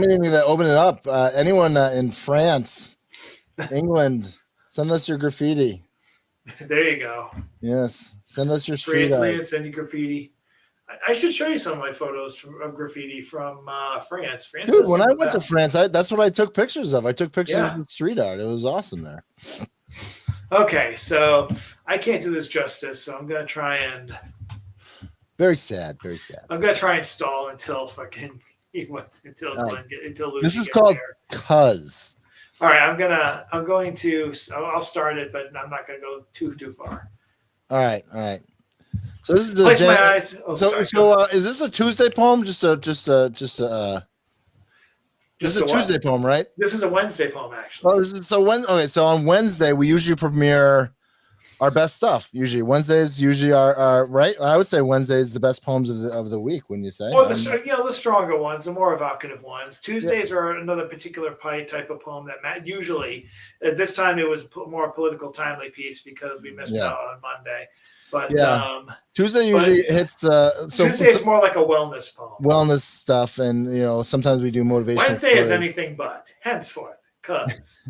even gonna open it up. Anyone in France, England, send us your graffiti. There you go. Yes, send us your street Seriously, art. and send you graffiti. I should show you some of my photos of graffiti from France. France, Dude, is when some I of the went to best. France, that's what I took pictures of. I took pictures Yeah. of the street art. It was awesome there. Okay, so I can't do this justice, so I'm gonna try and Very sad. Very sad. I'm gonna try and stall until fucking until All Glenn until Lucy This is gets called here. Cuz. All right, I'll start it, but I'm not gonna go too far. All right. So this is the Place my eyes. Oh, So sorry, is this a Tuesday poem? This is a Tuesday poem, right? This is a Wednesday poem, actually. Oh, this is so on Wednesday we usually premiere our best stuff. Usually Wednesdays our right. I would say Wednesday is the best poems of the week. Wouldn't you say? Or the stronger ones, the more evocative ones. Tuesdays are another particular type of poem that usually at this time it was more political timely piece because we missed out on Monday. But Tuesday usually hits the Tuesday is more like a wellness poem. Wellness stuff, and sometimes we do motivation. Wednesday is anything but. Henceforth, cuz.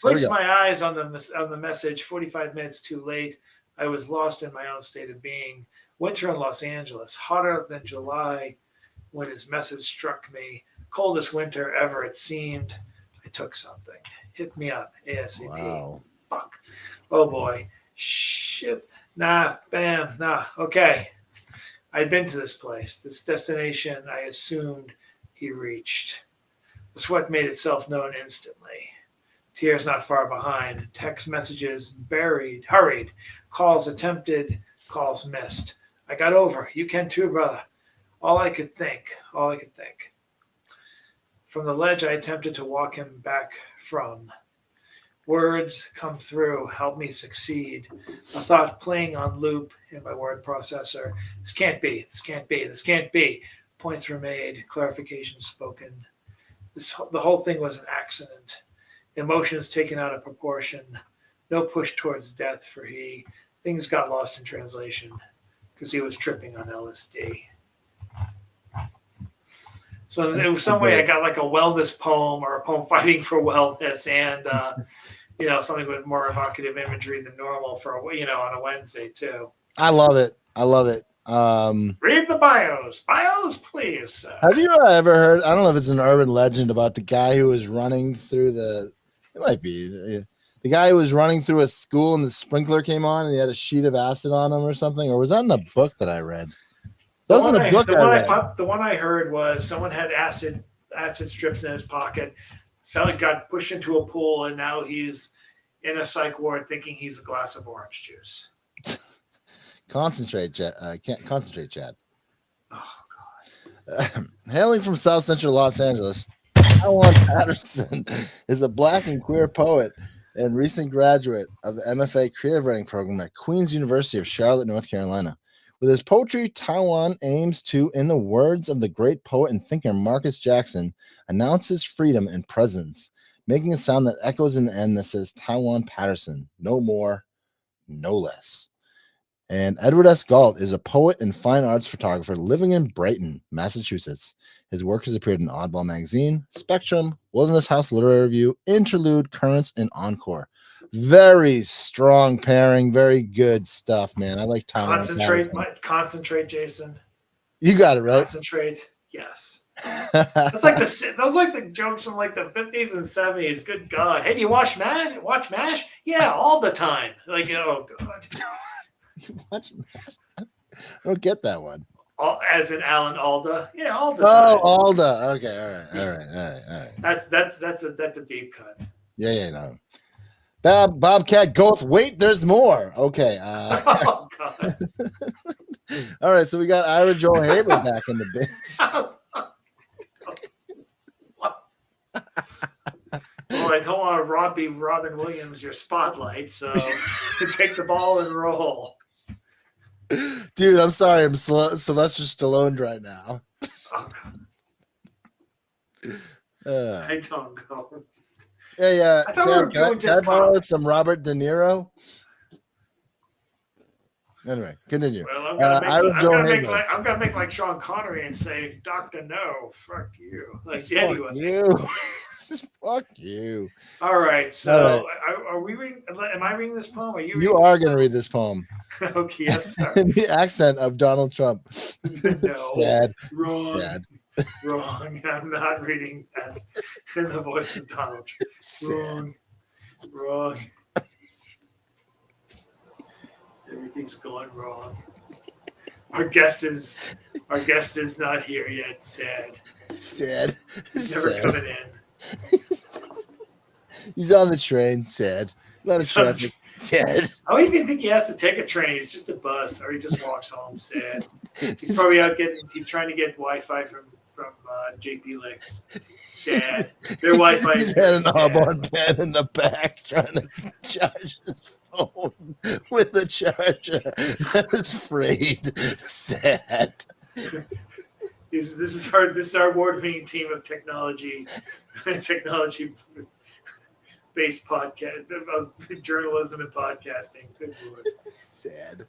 Place my eyes on the message. 45 minutes too late. I was lost in my own state of being. Winter in Los Angeles, hotter than July. When his message struck me, coldest winter ever it seemed. I took something. Hit me up ASAP. Wow. Fuck. Oh boy. Shit. Nah. Bam. Nah. Okay. I'd been to this place, this destination I assumed he reached. The sweat made itself known instantly. Tears not far behind. Text messages buried, hurried. Calls attempted, calls missed. I got over. You can too, brother. All I could think. From the ledge I attempted to walk him back from. Words come through, help me succeed. A thought playing on loop in my word processor. This can't be. Points were made, clarification spoken. The whole thing was an accident. Emotions taken out of proportion. No push towards death for he. Things got lost in translation because he was tripping on LSD. So in some way I got like a wellness poem or a poem fighting for wellness and something with more evocative imagery than normal for on a Wednesday too. I love it. Read the bios, please. Have you ever heard? I don't know if it's an urban legend about the guy who was running through it might be the guy who was running through a school and the sprinkler came on and he had a sheet of acid on him or something, or was that in a book that I read? The one I heard was someone had acid strips in his pocket, got pushed into a pool, and now he's in a psych ward thinking he's a glass of orange juice. Concentrate, Chad. Can't concentrate, Chad. Oh God. Hailing from South Central Los Angeles, Tywin Patterson is a Black and queer poet and recent graduate of the MFA Creative Writing Program at Queen's University of Charlotte, North Carolina. With his poetry, Tywin aims to, in the words of the great poet and thinker Marcus Jackson, announce his freedom and presence, making a sound that echoes in the end that says Tywin Patterson, no more, no less. And Edward S. Galt is a poet and fine arts photographer living in Brighton, Massachusetts. His work has appeared in Oddball Magazine, Spectrum, Wilderness House Literary Review, Interlude, Currents, and Encore. Very strong pairing, very good stuff, man. I like Tywin. Concentrate, Jason. You got it right. Concentrate, yes. That's like the jokes from like the 50s and 70s. Good God! Hey, do you watch MASH? Yeah, all the time. Like, oh God. You watch MASH? I don't get that one. As in Alan Alda. Yeah, all the time. Oh, Alda. Okay, all right. That's a deep cut. Yeah, no. Bobcat Goth. Wait, there's more. Okay. Oh God. All right, so we got Ira Joel Haber back in the bits. Well, I don't want to be Robin Williams your spotlight, so take the ball and roll. Dude, I'm sorry. I'm Sylvester Stallone right now. Oh God. I don't know. Hey, I thought we were doing can I just borrow comics. some Robert De Niro? Anyway, continue. Well, I'm gonna make like Sean Connery and say, Doctor No, fuck you. Like anyway. You. Fuck you. All right. So are we reading? Am I reading this poem? Are you? You are going to read this poem. Okay. Yes, sir. In the accent of Donald Trump. No. Sad. Wrong. Sad. Wrong. I'm not reading that in the voice of Donald Trump. Wrong. Wrong. Everything's going wrong. Our guest is not here yet. Sad. Sad. He's never Sad. coming in. He's on the train. Sad. Lot of traffic. Sad. I don't even think he has to take a train. It's just a bus, or he just walks home. Sad. He's probably out he's trying to get Wi-Fi from JP Licks. Sad. Their Wi-Fi is He's had an sad. Aubon pen in the back trying to charge his phone with a charger that is frayed. Sad. This is our award-winning team of technology based podcast of journalism and podcasting. Good Lord. Sad.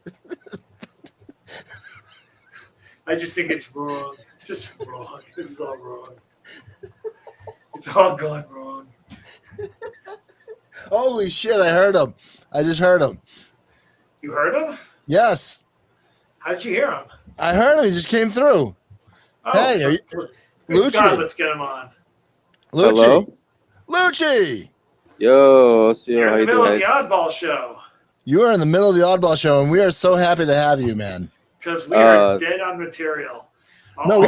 I just think it's wrong. Just wrong. This is all wrong. It's all gone wrong. Holy shit, I heard him. I just heard him. You heard him? Yes. How did you hear him? I heard him. He just came through. Oh, Hey, are you, good Lucci. God, let's get him on. Lucci. Hello? Lucci. Yo, let's see You're how in you the middle of doing. the Oddball Show You are in the middle of the Oddball Show, and we are so happy to have you, man. because we are dead on material. All we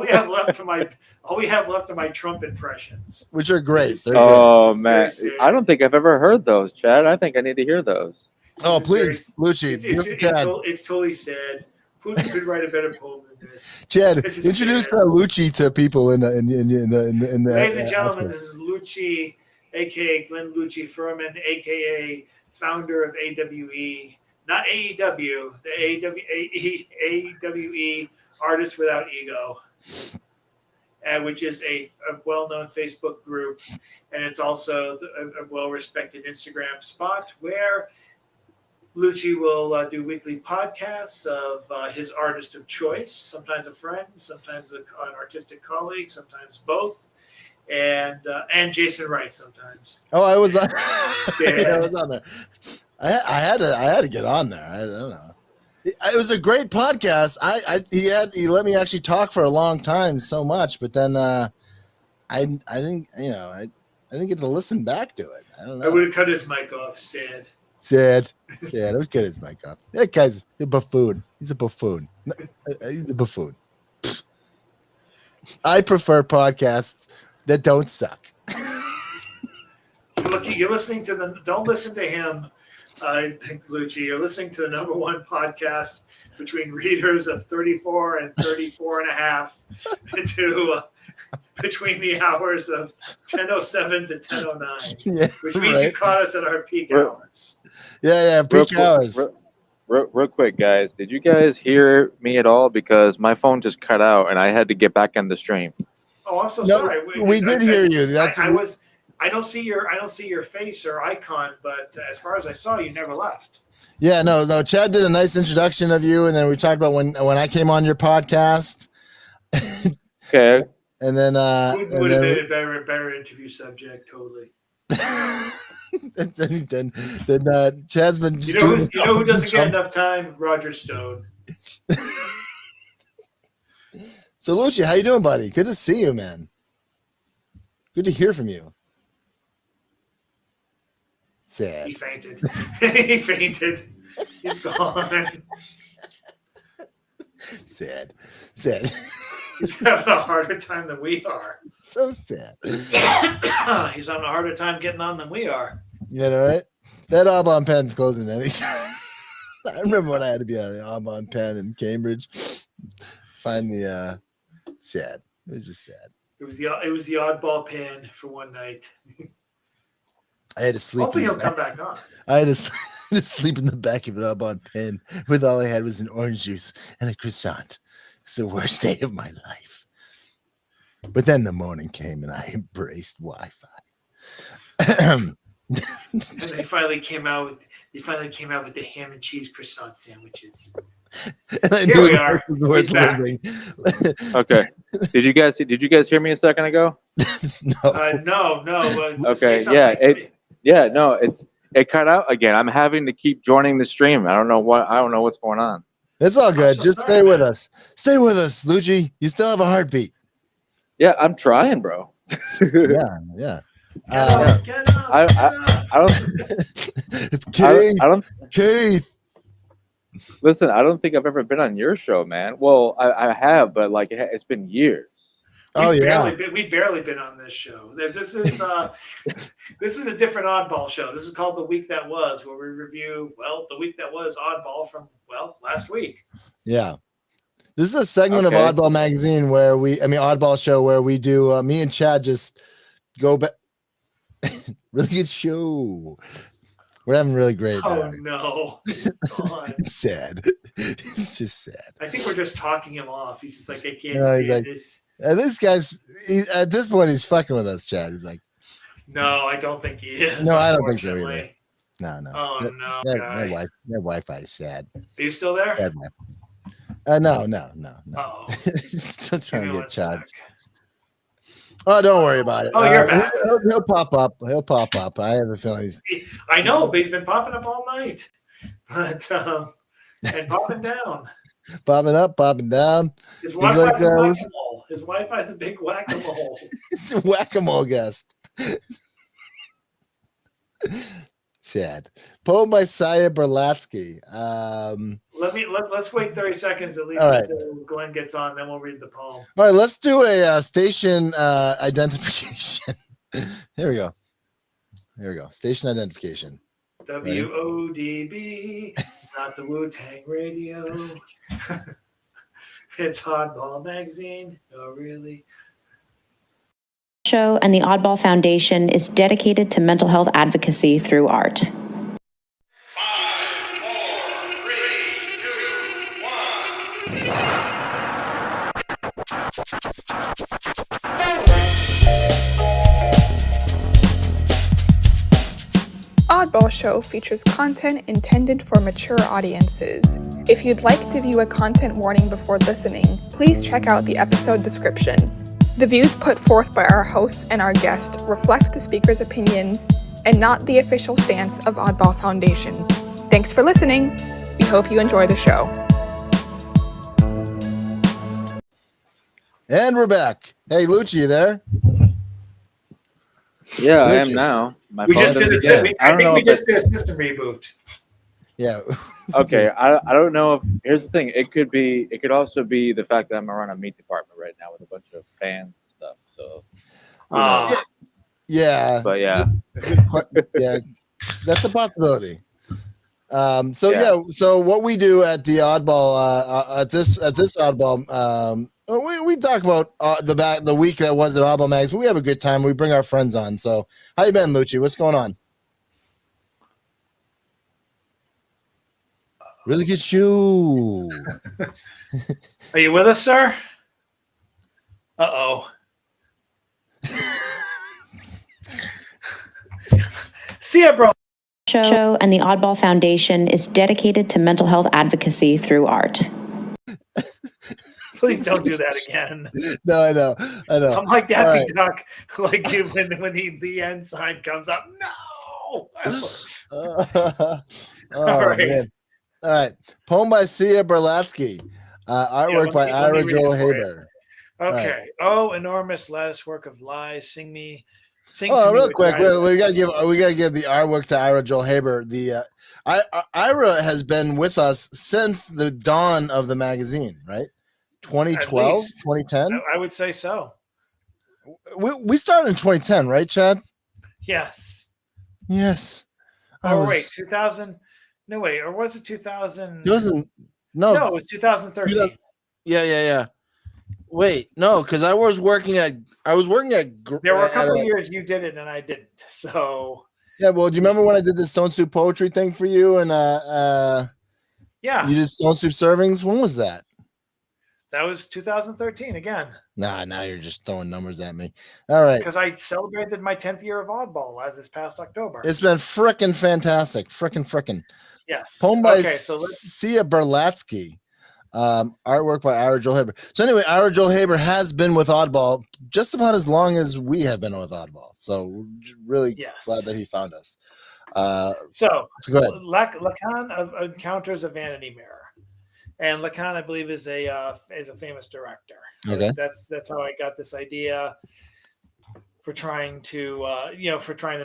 have left are my Trump impressions. Which are great. This is They're sad. good. Oh This is man, very sad. I don't think I've ever heard those, Chad. I think I need to hear those. Oh, This is please, Lucci. It's totally sad. Putin could write a better poem than this. Chad, This is introduce sad. Lucci to people in the Ladies and gentlemen, this is Lucci, aka Glenn Lucci Furman, aka founder of AWE, not AEW, the AWE Artists Without Ego, which is a well-known Facebook group, and it's also a well-respected Instagram spot where Lucci will do weekly podcasts of his artist of choice, sometimes a friend, sometimes an artistic colleague, sometimes both, and Jason Wright sometimes. Oh, I was on. Sad. I was on there. I had to get on there. I don't know. It was a great podcast. He let me actually talk for a long time, so much, but then I didn't get to listen back to it. I don't know. I would have cut his mic off. Sad. Sad. It was good as mic off. That guy's a buffoon. He's a buffoon. He's a buffoon. I prefer podcasts that don't suck. You're listening to don't listen to him, Lucci. You're listening to the number one podcast between readers of 34 and 34 and a half between the hours of 10:07 to 10:09, Yeah, which means you caught us at our peak hours. Yeah, peak hours. Real quick, guys. Did you guys hear me at all? Because my phone just cut out and I had to get back on the stream. Oh, I'm so No, sorry. we did hear you. I don't see your face or icon, but as far as I saw, you never left. Yeah, no. Chad did a nice introduction of you, and then we talked about when I came on your podcast. Okay. And then would have been a better interview subject, totally. then Chad's been. You know who doesn't get enough time? Roger Stone. So Lucci, how you doing, buddy? Good to see you, man. Good to hear from you. Sad. He fainted. He fainted. He's gone. Sad. He's having a harder time than we are. So sad. He's having a harder time getting on than we are. You know, right? That Audubon pen's closing any time. I remember when I had to be on the Audubon pen in Cambridge. Finally, sad. It was just sad. It was the oddball pen for one night. I had to sleep. Hopefully he'll come back on. I had to sleep in the back of an Audubon pen with all I had was an orange juice and a croissant. It's the worst day of my life. But then the morning came and I embraced Wi-Fi. And they finally came out with the ham and cheese croissant sandwiches. Here we are. He's back. Okay. Did you guys hear me a second ago? No. Okay. Yeah. It cut out again. I'm having to keep joining the stream. I don't know what's going on. It's all good. Just stay with us. Stay with us, Lucci. You still have a heartbeat. Yeah, I'm trying, bro. Yeah. Get up. I don't. Keith. Listen, I don't think I've ever been on your show, man. Well, I have, but like it's been years. We've barely been on this show. This is a different oddball show. This is called The Week That Was, where we review the week that was oddball from last week. Yeah. This is a segment of Oddball Magazine Oddball Show, where we do me and Chad just go back. Really good show. We're having really great. Oh no! It's sad. It's just sad. I think we're just talking him off. He's just like, I can't stand this. And this guy's at this point he's fucking with us, Chad. He's like, no, I don't think he is. No, I don't think so either. No. Oh no, that Wi-Fi is sad. Are you still there? No. Oh, still trying to get Chad. Oh, don't worry about it. Oh, you're back. He'll pop up. I have a feeling I know, but he's been popping up all night, but and popping down. Popping up, popping down. His Wi-Fi's a whack-a-mole. His Wi-Fi's a big whack-a-mole. It's a whack-a-mole guest. Sad. Poem by Saya Berlatsky. Let's wait 30 seconds at least until Glenn gets on, then we'll read the poem. All right, let's do a station identification. Here we go. Station identification. WODB, not the Wu-Tang Radio. It's Oddball Magazine. Oh, really? Show and the Oddball Foundation is dedicated to mental health advocacy through art. 5, 4, 3, 2, 1. Oddball Show features content intended for mature audiences. If you'd like to view a content warning before listening, please check out the episode description. The views put forth by our hosts and our guest reflect the speaker's opinions and not the official stance of Oddball Foundation. Thanks for listening. We hope you enjoy the show. And we're back. Hey, Lucci, you there? Yeah, I am now. I think we just did a system reboot. Yeah. Okay, I don't know if here's the thing. It could also be the fact that I'm around a meat department right now with a bunch of fans and stuff. So yeah. But yeah. Yeah, that's a possibility. So what we do at the Oddball at this Oddball we talk about the week that was at Oddball Mags, but we have a good time. We bring our friends on. So how you been, Lucci? What's going on? Really good show. Are you with us, sir? Uh-oh. See ya, bro. Show and the Oddball Foundation is dedicated to mental health advocacy through art. Please don't do that again. No, I know. I'm like Daffy Duck, like when the end sign comes up. No. All right. Man. All right. Poem by Sia Berlatsky. Artwork by Ira Joel Haber. Okay. Right. Oh, enormous lattice work of lies. Sing real quick. We gotta give the artwork to Ira Joel Haber. The Ira has been with us since the dawn of the magazine, right? 2012, 2010. I would say so. we started in 2010, right, Chad? Yes. Yes. Wait, 2000. No, wait, or was it 2000? It wasn't. No, No, it was 2013. Yeah. Wait, no, because I was working at. There were a couple of years you did it and I didn't. So Yeah, well, do you remember when I did the Stone Soup poetry thing for you? And yeah, you did Stone Soup servings. When was that? that was 2013 again. Nah, now you're just throwing numbers at me. All right. Because I celebrated my 10th year of Oddball as this past October. It's been frickin' fantastic. Frickin'. Yes. Poem by Okay, so let's Sia Berlatsky. Artwork by Ira Joel Haber. So anyway, Ira Joel Haber has been with Oddball just about as long as we have been with Oddball. So we're really glad that he found us. So go ahead. Lacan encounters a vanity mirror. And Lacan, I believe, is a famous director. Okay. That's how I got this idea for trying to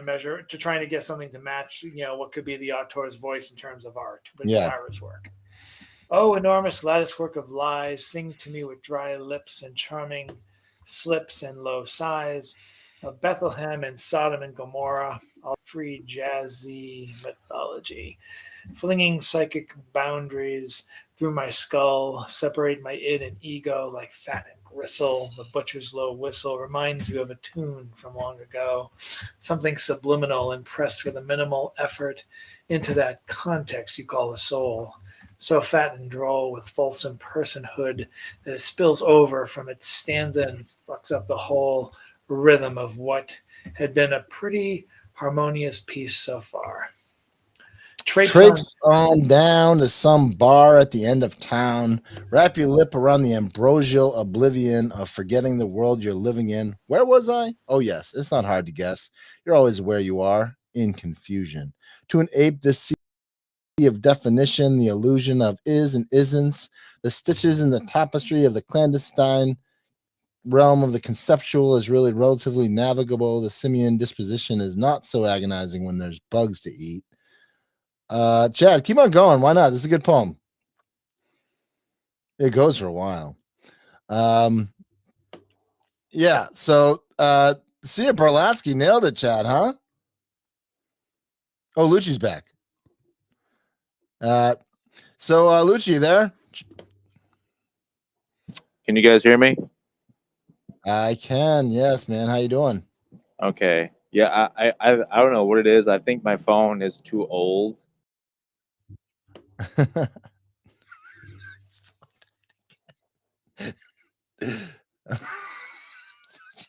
measure, to trying to get something to match, what could be the auteur's voice in terms of art, with Ira's work. Oh, enormous lattice work of lies, sing to me with dry lips and charming slips and low sighs of Bethlehem and Sodom and Gomorrah, all free jazzy mythology, flinging psychic boundaries through my skull, separate my id and ego like fat and gristle. The butcher's low whistle reminds you of a tune from long ago, something subliminal impressed with a minimal effort into that context you call a soul. So fat and droll with fulsome personhood that it spills over from its stanza and fucks up the whole rhythm of what had been a pretty harmonious piece so far. Traipse on down to some bar at the end of town. Wrap your lip around the ambrosial oblivion of forgetting the world you're living in. Where was I? Oh, yes, it's not hard to guess. You're always where you are, in confusion. To an ape, this sea of definition, the illusion of is and isn't, the stitches in the tapestry of the clandestine realm of the conceptual is really relatively navigable. The simian disposition is not so agonizing when there's bugs to eat. Chad, keep on going. Why not? This is a good poem. It goes for a while. Yeah, so Sia Berlatsky nailed it, Chad, huh? Oh, Lucci's back. So Lucci, there? Can you guys hear me? I can, yes, man. How you doing? Okay. Yeah, I don't know what it is. I think my phone is too old.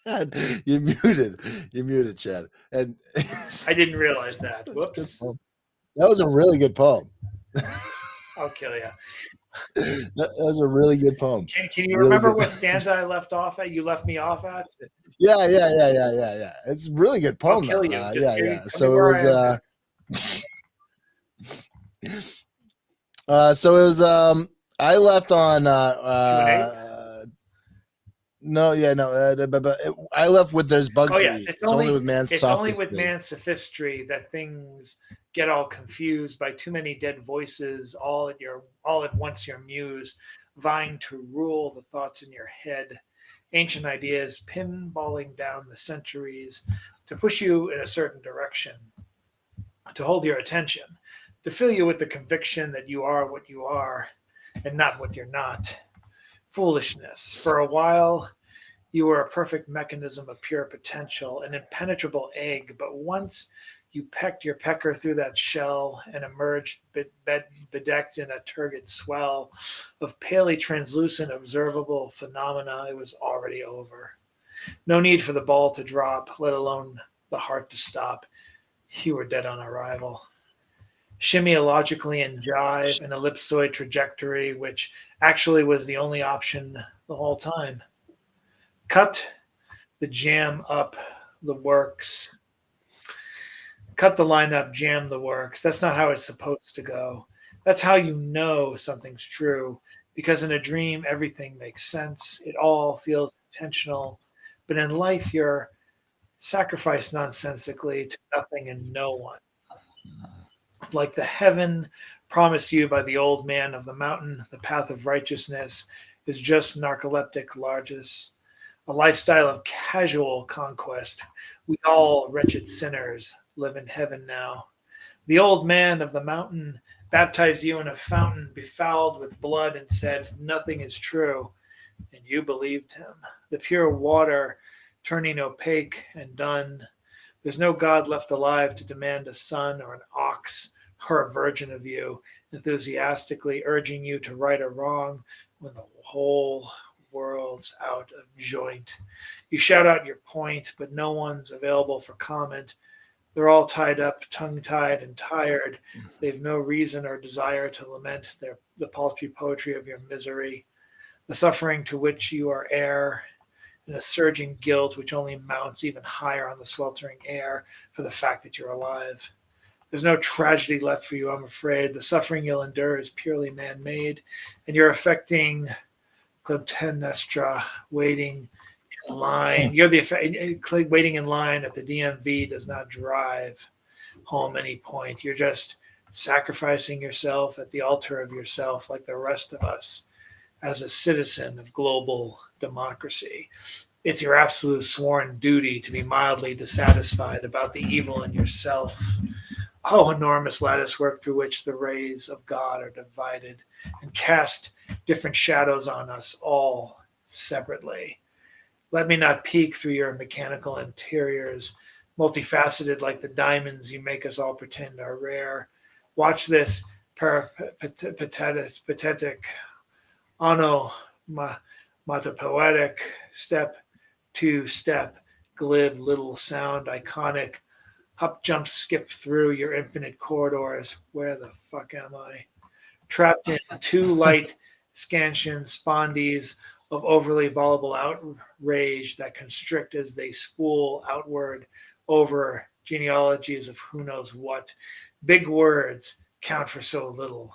Chad, you're muted. You're muted, Chad. And I didn't realize that. Whoops. That was a really good poem. I'll kill you. That was a really good poem. Can you really remember what stanza I left off at? You left me off at? Yeah. It's a really good poem. I'll kill you. Yeah. So it was I left on I left with there's bugs. Oh yes, it's only with man's it's sophistry. only with man's sophistry that things get all confused by too many dead voices all at once your muse, vying to rule the thoughts in your head, ancient ideas pinballing down the centuries to push you in a certain direction, to hold your attention, to fill you with the conviction that you are what you are and not what you're not. Foolishness. For a while, you were a perfect mechanism of pure potential, an impenetrable egg, but once you pecked your pecker through that shell and emerged bedecked in a turgid swell of palely translucent observable phenomena, it was already over. No need for the ball to drop, let alone the heart to stop. You were dead on arrival. Shimmiologically in jive, an ellipsoid trajectory, which actually was the only option the whole time. Cut the jam up the works. Cut the line up, jam the works. That's not how it's supposed to go. That's how you know something's true, because in a dream, everything makes sense. It all feels intentional. But in life, you're sacrificed nonsensically to nothing and no one. Like the heaven promised you by the old man of the mountain, the path of righteousness is just narcoleptic largesse. a lifestyle of casual conquest. We all, wretched sinners, live in heaven now. The old man of the mountain baptized you in a fountain befouled with blood and said, "Nothing is true." And you believed him. The pure water turning opaque and done. There's no God left alive to demand a son or an ox or a virgin of you, enthusiastically urging you to right a wrong when the whole world's out of joint. You shout out your point, but no one's available for comment. They're all tied up, tongue-tied, and tired. They've no reason or desire to lament the paltry poetry of your misery, the suffering to which you are heir, and a surging guilt which only mounts even higher on the sweltering air for the fact that you're alive. There's no tragedy left for you, I'm afraid. The suffering you'll endure is purely man-made, and you're affecting Clytemnestra, waiting in line. You're the waiting in line at the DMV does not drive home any point. You're just sacrificing yourself at the altar of yourself like the rest of us as a citizen of global democracy. It's your absolute sworn duty to be mildly dissatisfied about the evil in yourself. Oh, enormous lattice work through which the rays of God are divided and cast different shadows on us all separately. Let me not peek through your mechanical interiors, multifaceted like the diamonds you make us all pretend are rare. Watch this pathetic, onomatopoetic, step-to-step, glib little sound, iconic, hop, jump, skip through your infinite corridors. Where the fuck am I? Trapped in two light scansion spondies of overly voluble outrage that constrict as they spool outward over genealogies of who knows what. Big words count for so little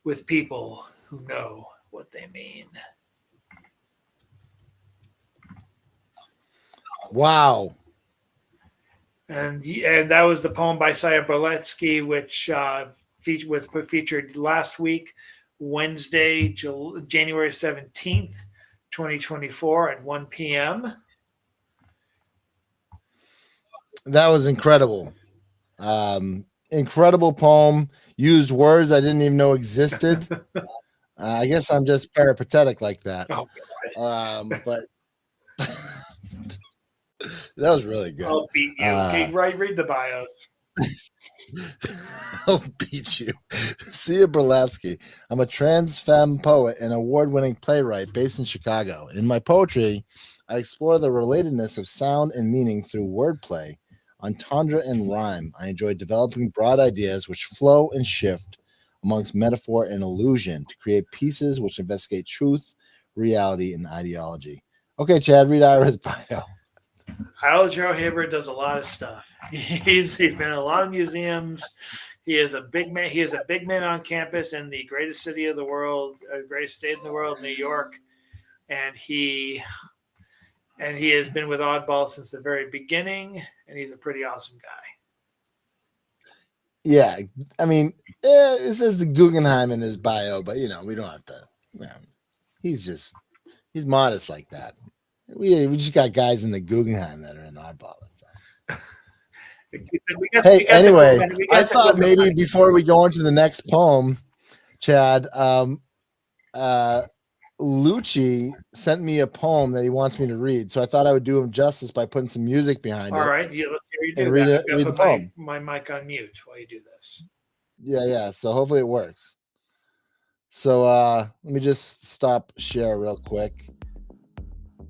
with people who know what they mean. Wow. And that was the poem by LUCCI, which was featured last week, Wednesday, January 17th, 2024 at 1 p.m. That was incredible. Incredible poem. Used words I didn't even know existed. I guess I'm just peripatetic like that. Oh, but that was really good. I'll beat you. Okay, read the bios. I'll beat you. Sia Berlatsky. I'm a trans femme poet and award-winning playwright based in Chicago. In my poetry, I explore the relatedness of sound and meaning through wordplay, entendre, and rhyme. I enjoy developing broad ideas which flow and shift amongst metaphor and illusion to create pieces which investigate truth, reality, and ideology. Okay, Chad, read Ira's bio. Ira Joe Hibbert does a lot of stuff. He's been in a lot of museums. He is a big man. He is a big man on campus in the greatest city of the world, greatest state in the world, New York, and he has been with Oddball since the very beginning. And he's a pretty awesome guy. Yeah, I mean, it says the Guggenheim in his bio, but we don't have to. He's modest like that. We just got guys in the Guggenheim that are in Oddball. Anyway, I thought maybe before we go into the next poem, Chad, LUCCI sent me a poem that he wants me to read, so I thought I would do him justice by putting some music behind it. All right, yeah, let's hear you do and that. read the poem. My mic on mute while you do this. Yeah. So hopefully it works. So let me just stop share real quick.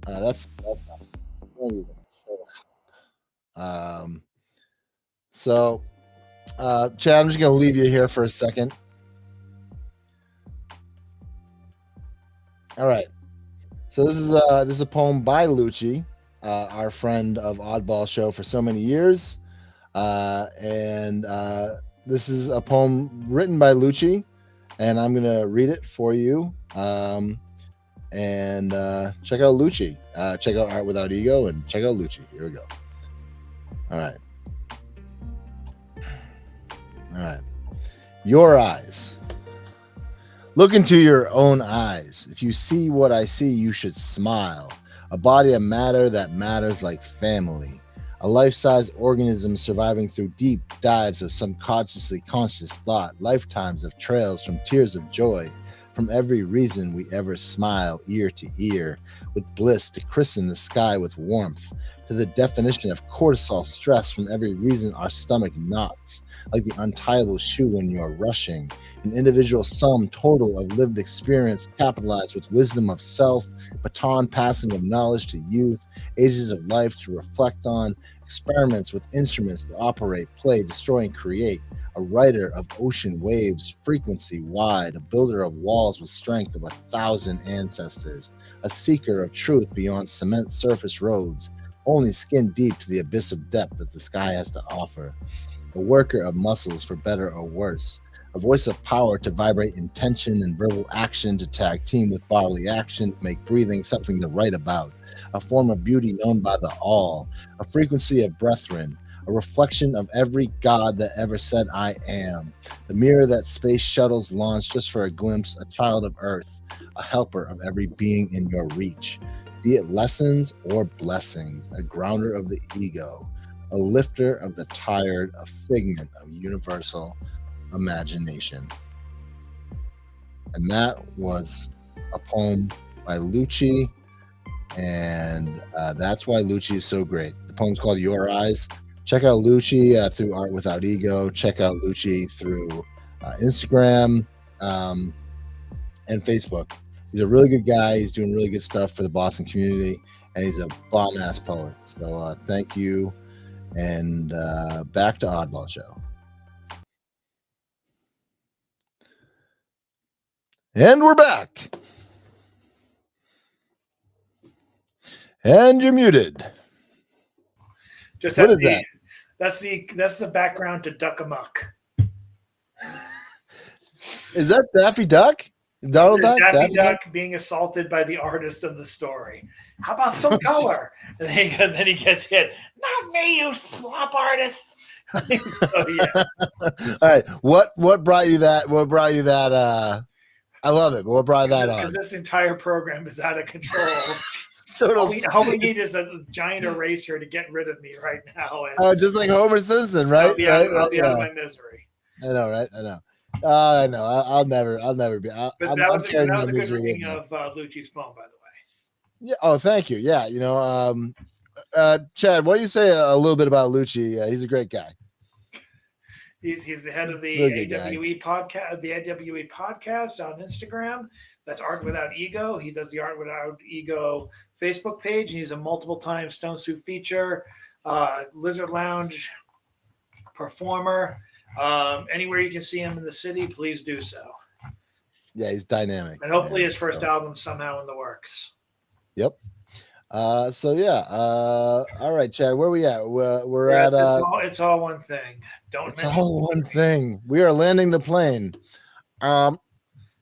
That's not. So, Chad, I'm just gonna leave you here for a second. All right. So this is a poem by LUCCI, our friend of Oddball Show for so many years, and this is a poem written by LUCCI, and I'm gonna read it for you. And check out LUCCI. Check out Art Without Ego, and check out LUCCI. Here we go. All right. Your eyes. Look into your own eyes. If you see what I see, you should smile. a body of matter that matters like family, a life-size organism surviving through deep dives of subconsciously conscious thought, lifetimes of trails from tears of joy, from every reason we ever smile ear to ear, with bliss to christen the sky with warmth, to the definition of cortisol stress from every reason our stomach knots, like the untieable shoe when you are rushing, an individual sum total of lived experience capitalized with wisdom of self, baton passing of knowledge to youth, ages of life to reflect on, experiments with instruments to operate, play, destroy, and create, a writer of ocean waves frequency wide, a builder of walls with strength of 1,000 ancestors, a seeker of truth beyond cement surface roads, only skin deep to the abyss of depth that the sky has to offer, a worker of muscles for better or worse, a voice of power to vibrate intention and verbal action, to tag team with bodily action, to make breathing something to write about, a form of beauty known by the all, a frequency of brethren, a reflection of every god that ever said I am, the mirror that space shuttles launch just for a glimpse, a child of earth, a helper of every being in your reach, be it lessons or blessings, a grounder of the ego, a lifter of the tired, a figment of universal imagination. And that was a poem by LUCCI, and that's why LUCCI is so great. The poem's called Your Eyes. Check out LUCCI through Art Without Ego. Check out LUCCI through Instagram and Facebook. He's a really good guy. He's doing really good stuff for the Boston community, and he's a bomb-ass poet. So thank you, and back to Oddball Show. And we're back. And you're muted. Just What is that? That's the background to Duck Amuck. Is that Daffy Duck? Donald Duck? Daffy Duck being assaulted by the artist of the story. How about some color? And then he gets hit. Not me, you flop artist. So, yeah. All right. What brought you that? What brought you that? I love it. But what brought that on? Because this entire program is out of control. Total. All we need is a giant eraser to get rid of me right now. Oh, just like Homer Simpson, right? I'll be out of my misery. I know, right? I know. I know. I'll never be. But that was a good reading of LUCCI's poem, by the way. Yeah. Oh, thank you. Yeah. You know, Chad, why don't you say a little bit about LUCCI? He's a great guy. He's the head of the AWE podcast, the AWE podcast on Instagram. That's Art Without Ego. He does the Art Without Ego Facebook page. He's a multiple-time Stone Soup feature, Lizard Lounge performer. Anywhere you can see him in the city, please do so. Yeah, he's dynamic. And hopefully his first album somehow in the works. Yep. So yeah. All right, Chad, where we at? We're at it's all one thing. It's all one thing. We are landing the plane.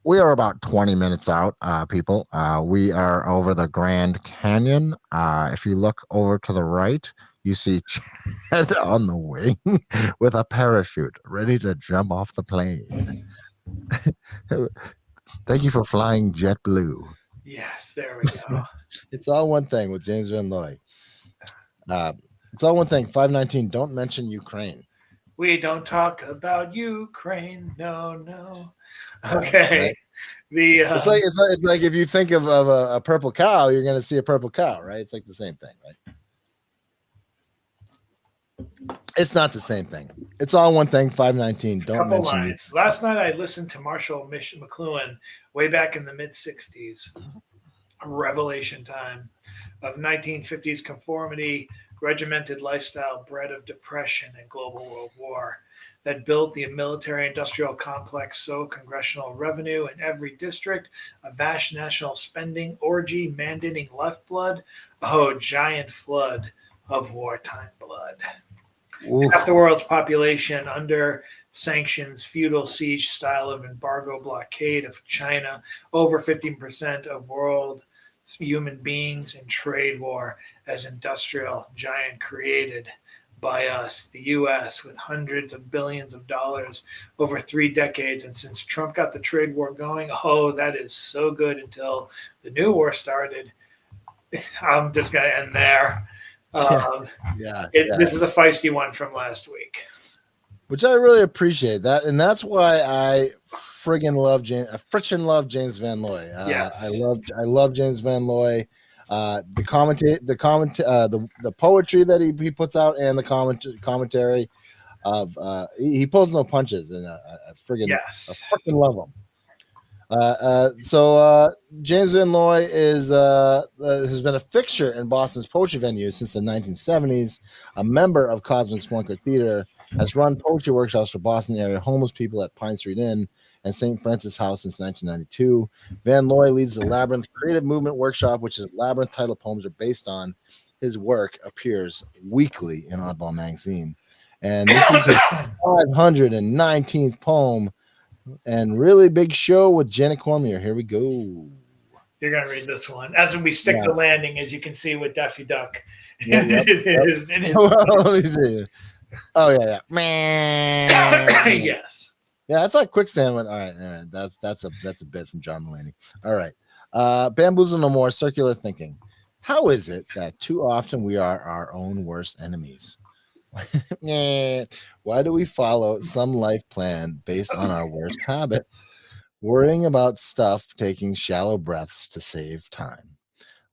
We are about 20 minutes out, people. We are over the Grand Canyon. If you look over to the right, you see Chad on the wing with a parachute, ready to jump off the plane. Thank you for flying JetBlue. Yes, there we go. It's all one thing with James Van Loy. It's all one thing. 519. Don't mention Ukraine. We don't talk about Ukraine. No. Okay. Right. It's like if you think of a purple cow, you're going to see a purple cow, right? It's like the same thing, right? It's not the same thing. It's all one thing. 519. Don't mention lines. Last night I listened to Marshall McLuhan way back in the mid 60s. Revelation time of 1950s conformity, regimented lifestyle bred of depression and global world war that built the military-industrial complex, so congressional revenue in every district, a vast national spending orgy mandating lifeblood, giant flood of wartime blood. Ooh. Half the world's population under sanctions, feudal siege style of embargo blockade of China, over 15% of world human beings in trade war as industrial giant created by us, the U.S., with hundreds of billions of dollars over 3 decades. And since Trump got the trade war going, that is so good until the new war started. I'm just going to end there. This is a feisty one from last week. Which I really appreciate that, and that's why I friggin' love James. I frickin' love James Van Looy. Yes. I love James Van Looy. The poetry that he puts out, and the commentary of he pulls no punches, and I friggin' love him. James Van Looy has been a fixture in Boston's poetry venues since the 1970s. A member of Cosmic Splunker Theater, has run poetry workshops for Boston area homeless people at Pine Street Inn and St. Francis House since 1992. Van Looy leads the Labyrinth Creative Movement Workshop, which is Labyrinth title poems are based on. His work appears weekly in Oddball Magazine. And this is his 519th poem. And really big show with Janet Cormier. Here we go. You're going to read this one. As we stick the landing, as you can see with Daffy Duck. Yep. Oh, yeah. Yes. Yeah, I thought Quicksand went. All right. That's a bit from John Mulaney. All right. Bamboozle no more. Circular thinking. How is it that too often we are our own worst enemies? Why do we follow some life plan based on our worst habit? Worrying about stuff, taking shallow breaths to save time.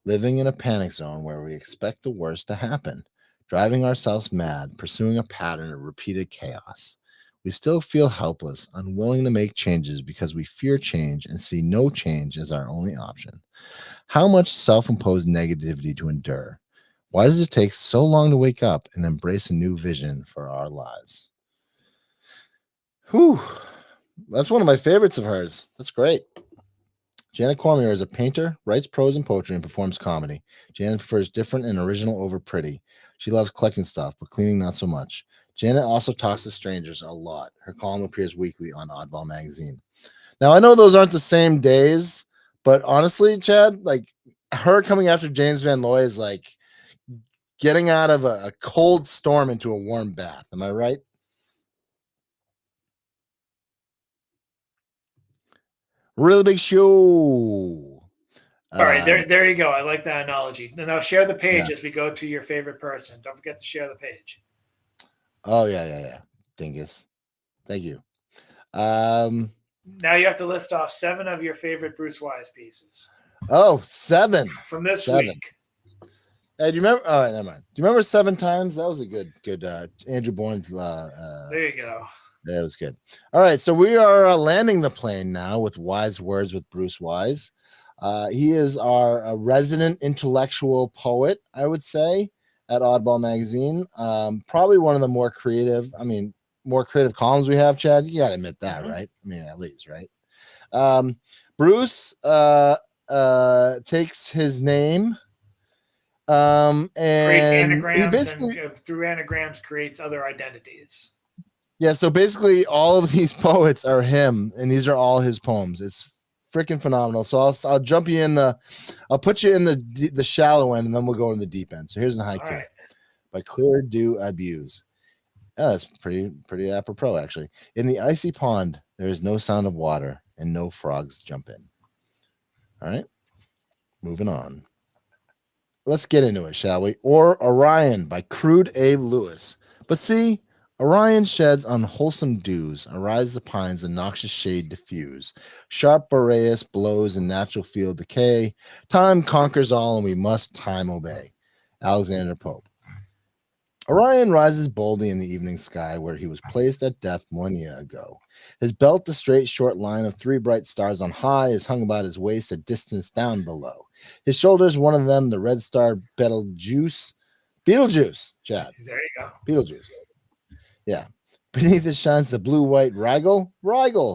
Living in a panic zone where we expect the worst to happen. Driving ourselves mad, pursuing a pattern of repeated chaos. We still feel helpless, unwilling to make changes because we fear change and see no change as our only option. How much self-imposed negativity to endure? Why does it take so long to wake up and embrace a new vision for our lives? Whew. That's one of my favorites of hers. That's great. Janet Cormier is a painter, writes prose and poetry, and performs comedy. Janet prefers different and original over pretty. She loves collecting stuff, but cleaning not so much. Janet also talks to strangers a lot. Her column appears weekly on Oddball Magazine. Now, I know those aren't the same days, but honestly, Chad, like her coming after James Van Looy is like getting out of a cold storm into a warm bath. Am I right? Really big show. All right, there you go. I like that analogy. Now share the page as we go to your favorite person. Don't forget to share the page. Oh, yeah. Dingus. Thank you. Now you have to list off 7 of your favorite Bruce Wise pieces. Oh, 7. From this week. Hey, do you remember? All right, never mind. Do you remember 7 times? That was a good Andrew Bourne's. There you go. That was good. All right, so we are landing the plane now with Wise Words with Bruce Wise. He is our resident intellectual poet, I would say, at Oddball Magazine. Probably one of the more creative columns we have, Chad. You got to admit that, right? I mean, at least, right? Bruce takes his name and creates anagrams, he basically, and through anagrams creates other identities. Yeah, so basically all of these poets are him, and these are all his poems. It's freaking phenomenal. So I'll jump you in I'll put you in the shallow end, and then we'll go in the deep end. So here's an haiku by Clear Do Abuse. Oh, that's pretty apropos, actually. In the icy pond, there is no sound of water, and no frogs jump in. All right, moving on. Let's get into it, shall we? Or Orion by Crude Abe Lewis. But see, Orion sheds unwholesome dews, arise the pines, and noxious shade diffuse. Sharp Boreas blows in natural field decay. Time conquers all, and we must time obey. Alexander Pope. Orion rises boldly in the evening sky, where he was placed at death millennia ago. His belt, the straight short line of 3 bright stars on high, is hung about his waist a distance down below. His shoulders, one of them, the red star Betelgeuse, Chad. There you go. Beetlejuice. Yeah. Beneath it shines the blue-white Rigel,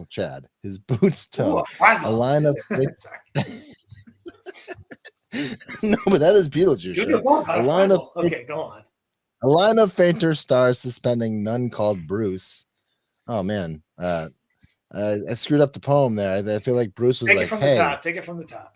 Chad. His boots toe. A line of no, but that is Beetlejuice. A line of go on. A line of fainter stars suspending, none called Bruce. Oh man, I screwed up the poem there. I feel like Bruce was Take like, it from "Hey, the top. Take it from the top."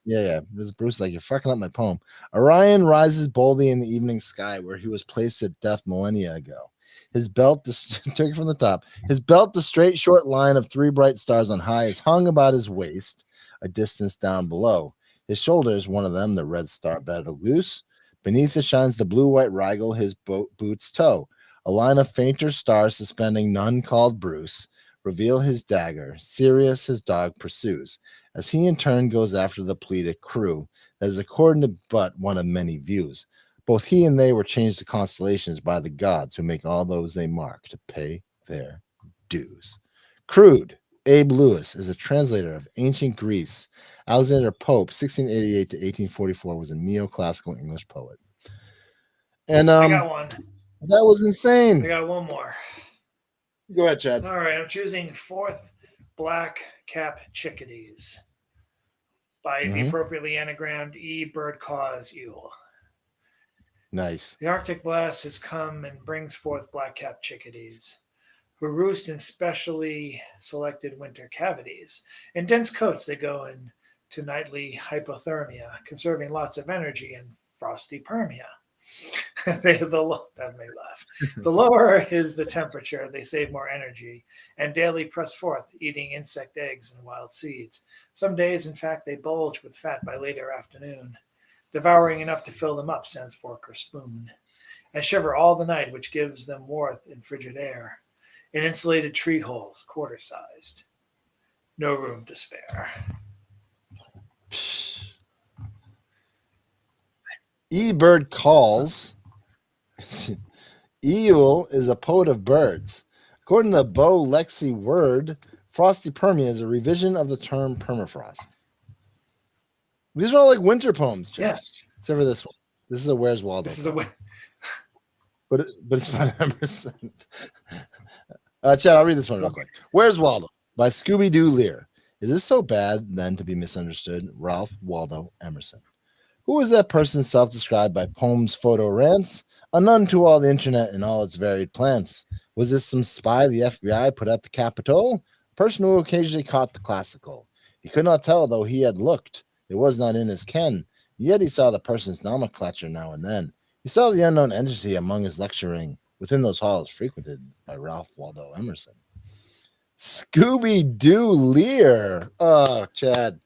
Yeah. Bruce like, "You're fucking up my poem." Orion rises boldly in the evening sky, where he was placed at death millennia ago. His belt, take it from the top. His belt, the straight short line of 3 bright stars on high, is hung about his waist, a distance down below. His shoulders, one of them, the red star battered loose. Beneath it shines the blue-white rigel his boots toe. A line of fainter stars suspending none called Bruce reveal his dagger. Sirius, his dog, pursues, as he in turn goes after the pleated crew that is according to but one of many views. Both he and they were changed to constellations by the gods who make all those they mark to pay their dues. Crude, Abe Lewis, is a translator of ancient Greece. Alexander Pope, 1688 to 1844, was a neoclassical English poet. And I got one. That was insane. I got one more. Go ahead, Chad. All right, I'm choosing Fourth Black Cap Chickadees by the appropriately anagrammed E. Bird Claws Ewell. Nice. The Arctic blast has come and brings forth black-capped chickadees, who roost in specially selected winter cavities. In dense coats, they go into nightly hypothermia, conserving lots of energy in frosty Permia. That made me laugh. The lower is the temperature, they save more energy, and daily press forth, eating insect eggs and wild seeds. Some days, in fact, they bulge with fat by later afternoon, devouring enough to fill them up sans fork or spoon, and shiver all the night, which gives them warmth in frigid air, in insulated tree holes, quarter-sized. No room to spare. E. Bird Calls. Ewell is a poet of birds. According to LUCCI Word, frosty Permia is a revision of the term permafrost. These are all like winter poems, Chad. Yes. Except for this one. This is a Where's Waldo. This is a but it's by Emerson. Chad, I'll read this one real quick. Where's Waldo? By Scooby-Doo Lear. Is this so bad then to be misunderstood? Ralph Waldo Emerson. Who is that person self-described by poems, photo rants? Unknown to all the internet and all its varied plants. Was this some spy the FBI put at the Capitol? A person who occasionally caught the classical. He could not tell, though he had looked. It was not in his ken. Yet he saw the person's nomenclature now and then. He saw the unknown entity among his lecturing within those halls frequented by Ralph Waldo Emerson. Scooby-Doo Lear. Oh, Chad.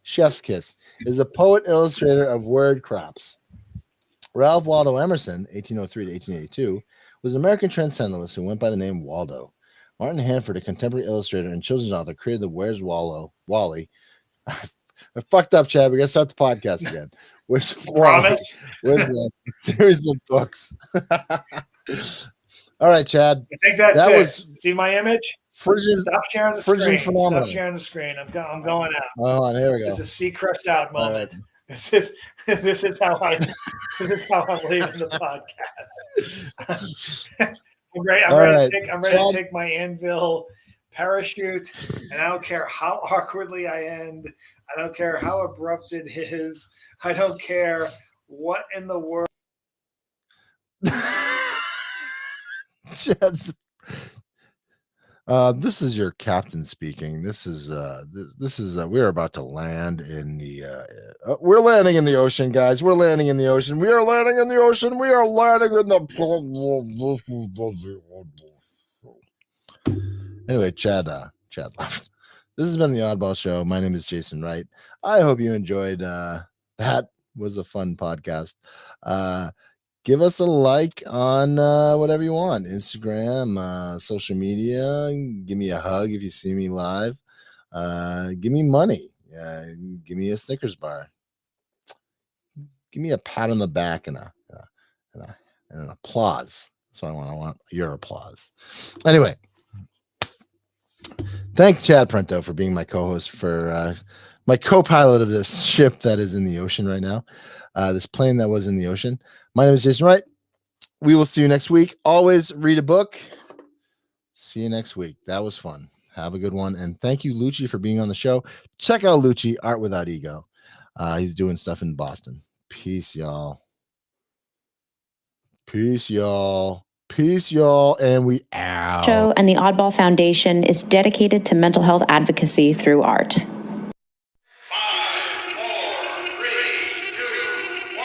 Chef's kiss. Is a poet illustrator of word crops. Ralph Waldo Emerson, 1803 to 1882, was an American transcendentalist who went by the name Waldo. Martin Hanford, a contemporary illustrator and children's author, created the Where's Wally. I fucked up, Chad. We got to start the podcast again. Where's Wally? Where's the series of books? All right, Chad. I think that's it. Was see my image? Stop sharing the screen. Phenomenal. Stop sharing the screen. I'm going out. Oh, and here we go. It's a see crushed out moment. Right. This is how I'm leaving the podcast. I'm ready to take my anvil parachute, and I don't care how awkwardly I end. I don't care how abrupt it is. I don't care what in the world. This is your captain speaking. This is we're about to land in the we're landing in the ocean, guys. We're landing in the ocean. We are landing in the ocean. We are landing in the Anyway, Chad left. This has been the Oddball Show. My name is Jason Wright. I hope you enjoyed that was a fun podcast. Give us a like on whatever you want. Instagram, social media. Give me a hug if you see me live. Give me money. Give me a Snickers bar. Give me a pat on the back and an applause. That's what I want. I want your applause. Anyway, thank Chad Prento for being my co-host, for my co-pilot of this ship that is in the ocean right now. This plane that was in the ocean. My name is Jason Wright. We will see you next week. Always read a book. See you next week. That was fun. Have a good one. And thank you, LUCCI, for being on the show. Check out LUCCI, Art Without Ego. He's doing stuff in Boston. Peace, y'all. Peace, y'all. Peace, y'all. And we out. Show and the Oddball Foundation is dedicated to mental health advocacy through art. 5, 4, 3, 2, 1.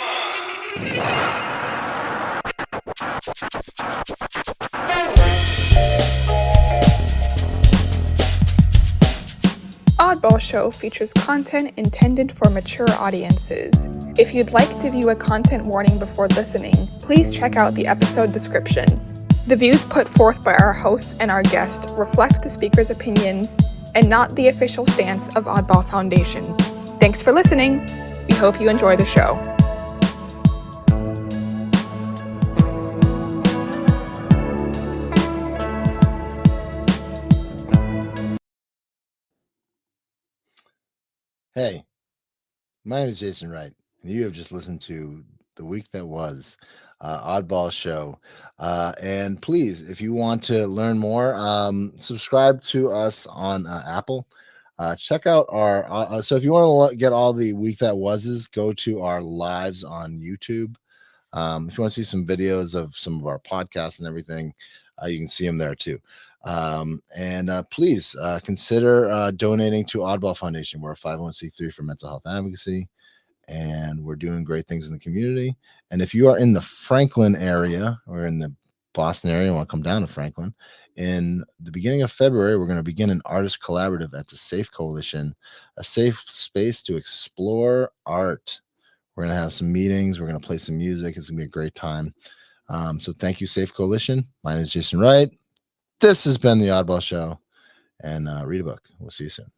Oddball Oddball Show features content intended for mature audiences. If you'd like to view a content warning before listening, please check out the episode description. The views put forth by our hosts and our guest reflect the speaker's opinions and not the official stance of Oddball Foundation. Thanks for listening. We hope you enjoy the show. Hey, my name is Jason Wright, and you have just listened to The Week That Was, Oddball Show. And please, if you want to learn more, subscribe to us on Apple. Check out our, so if you want to get all the Week That Was's, go to our lives on YouTube. If you want to see some videos of some of our podcasts and everything, you can see them there too. Please consider donating to Oddball Foundation. We're a 501c3 for mental health advocacy, and we're doing great things in the community. And if you are in the Franklin area or in the Boston area and want to come down to Franklin, in the beginning of February, we're going to begin an artist collaborative at the Safe Coalition, a safe space to explore art. We're going to have some meetings. We're going to play some music. It's going to be a great time. So thank you, Safe Coalition. My name is Jason Wright. This has been the Oddball Show, and read a book. We'll see you soon.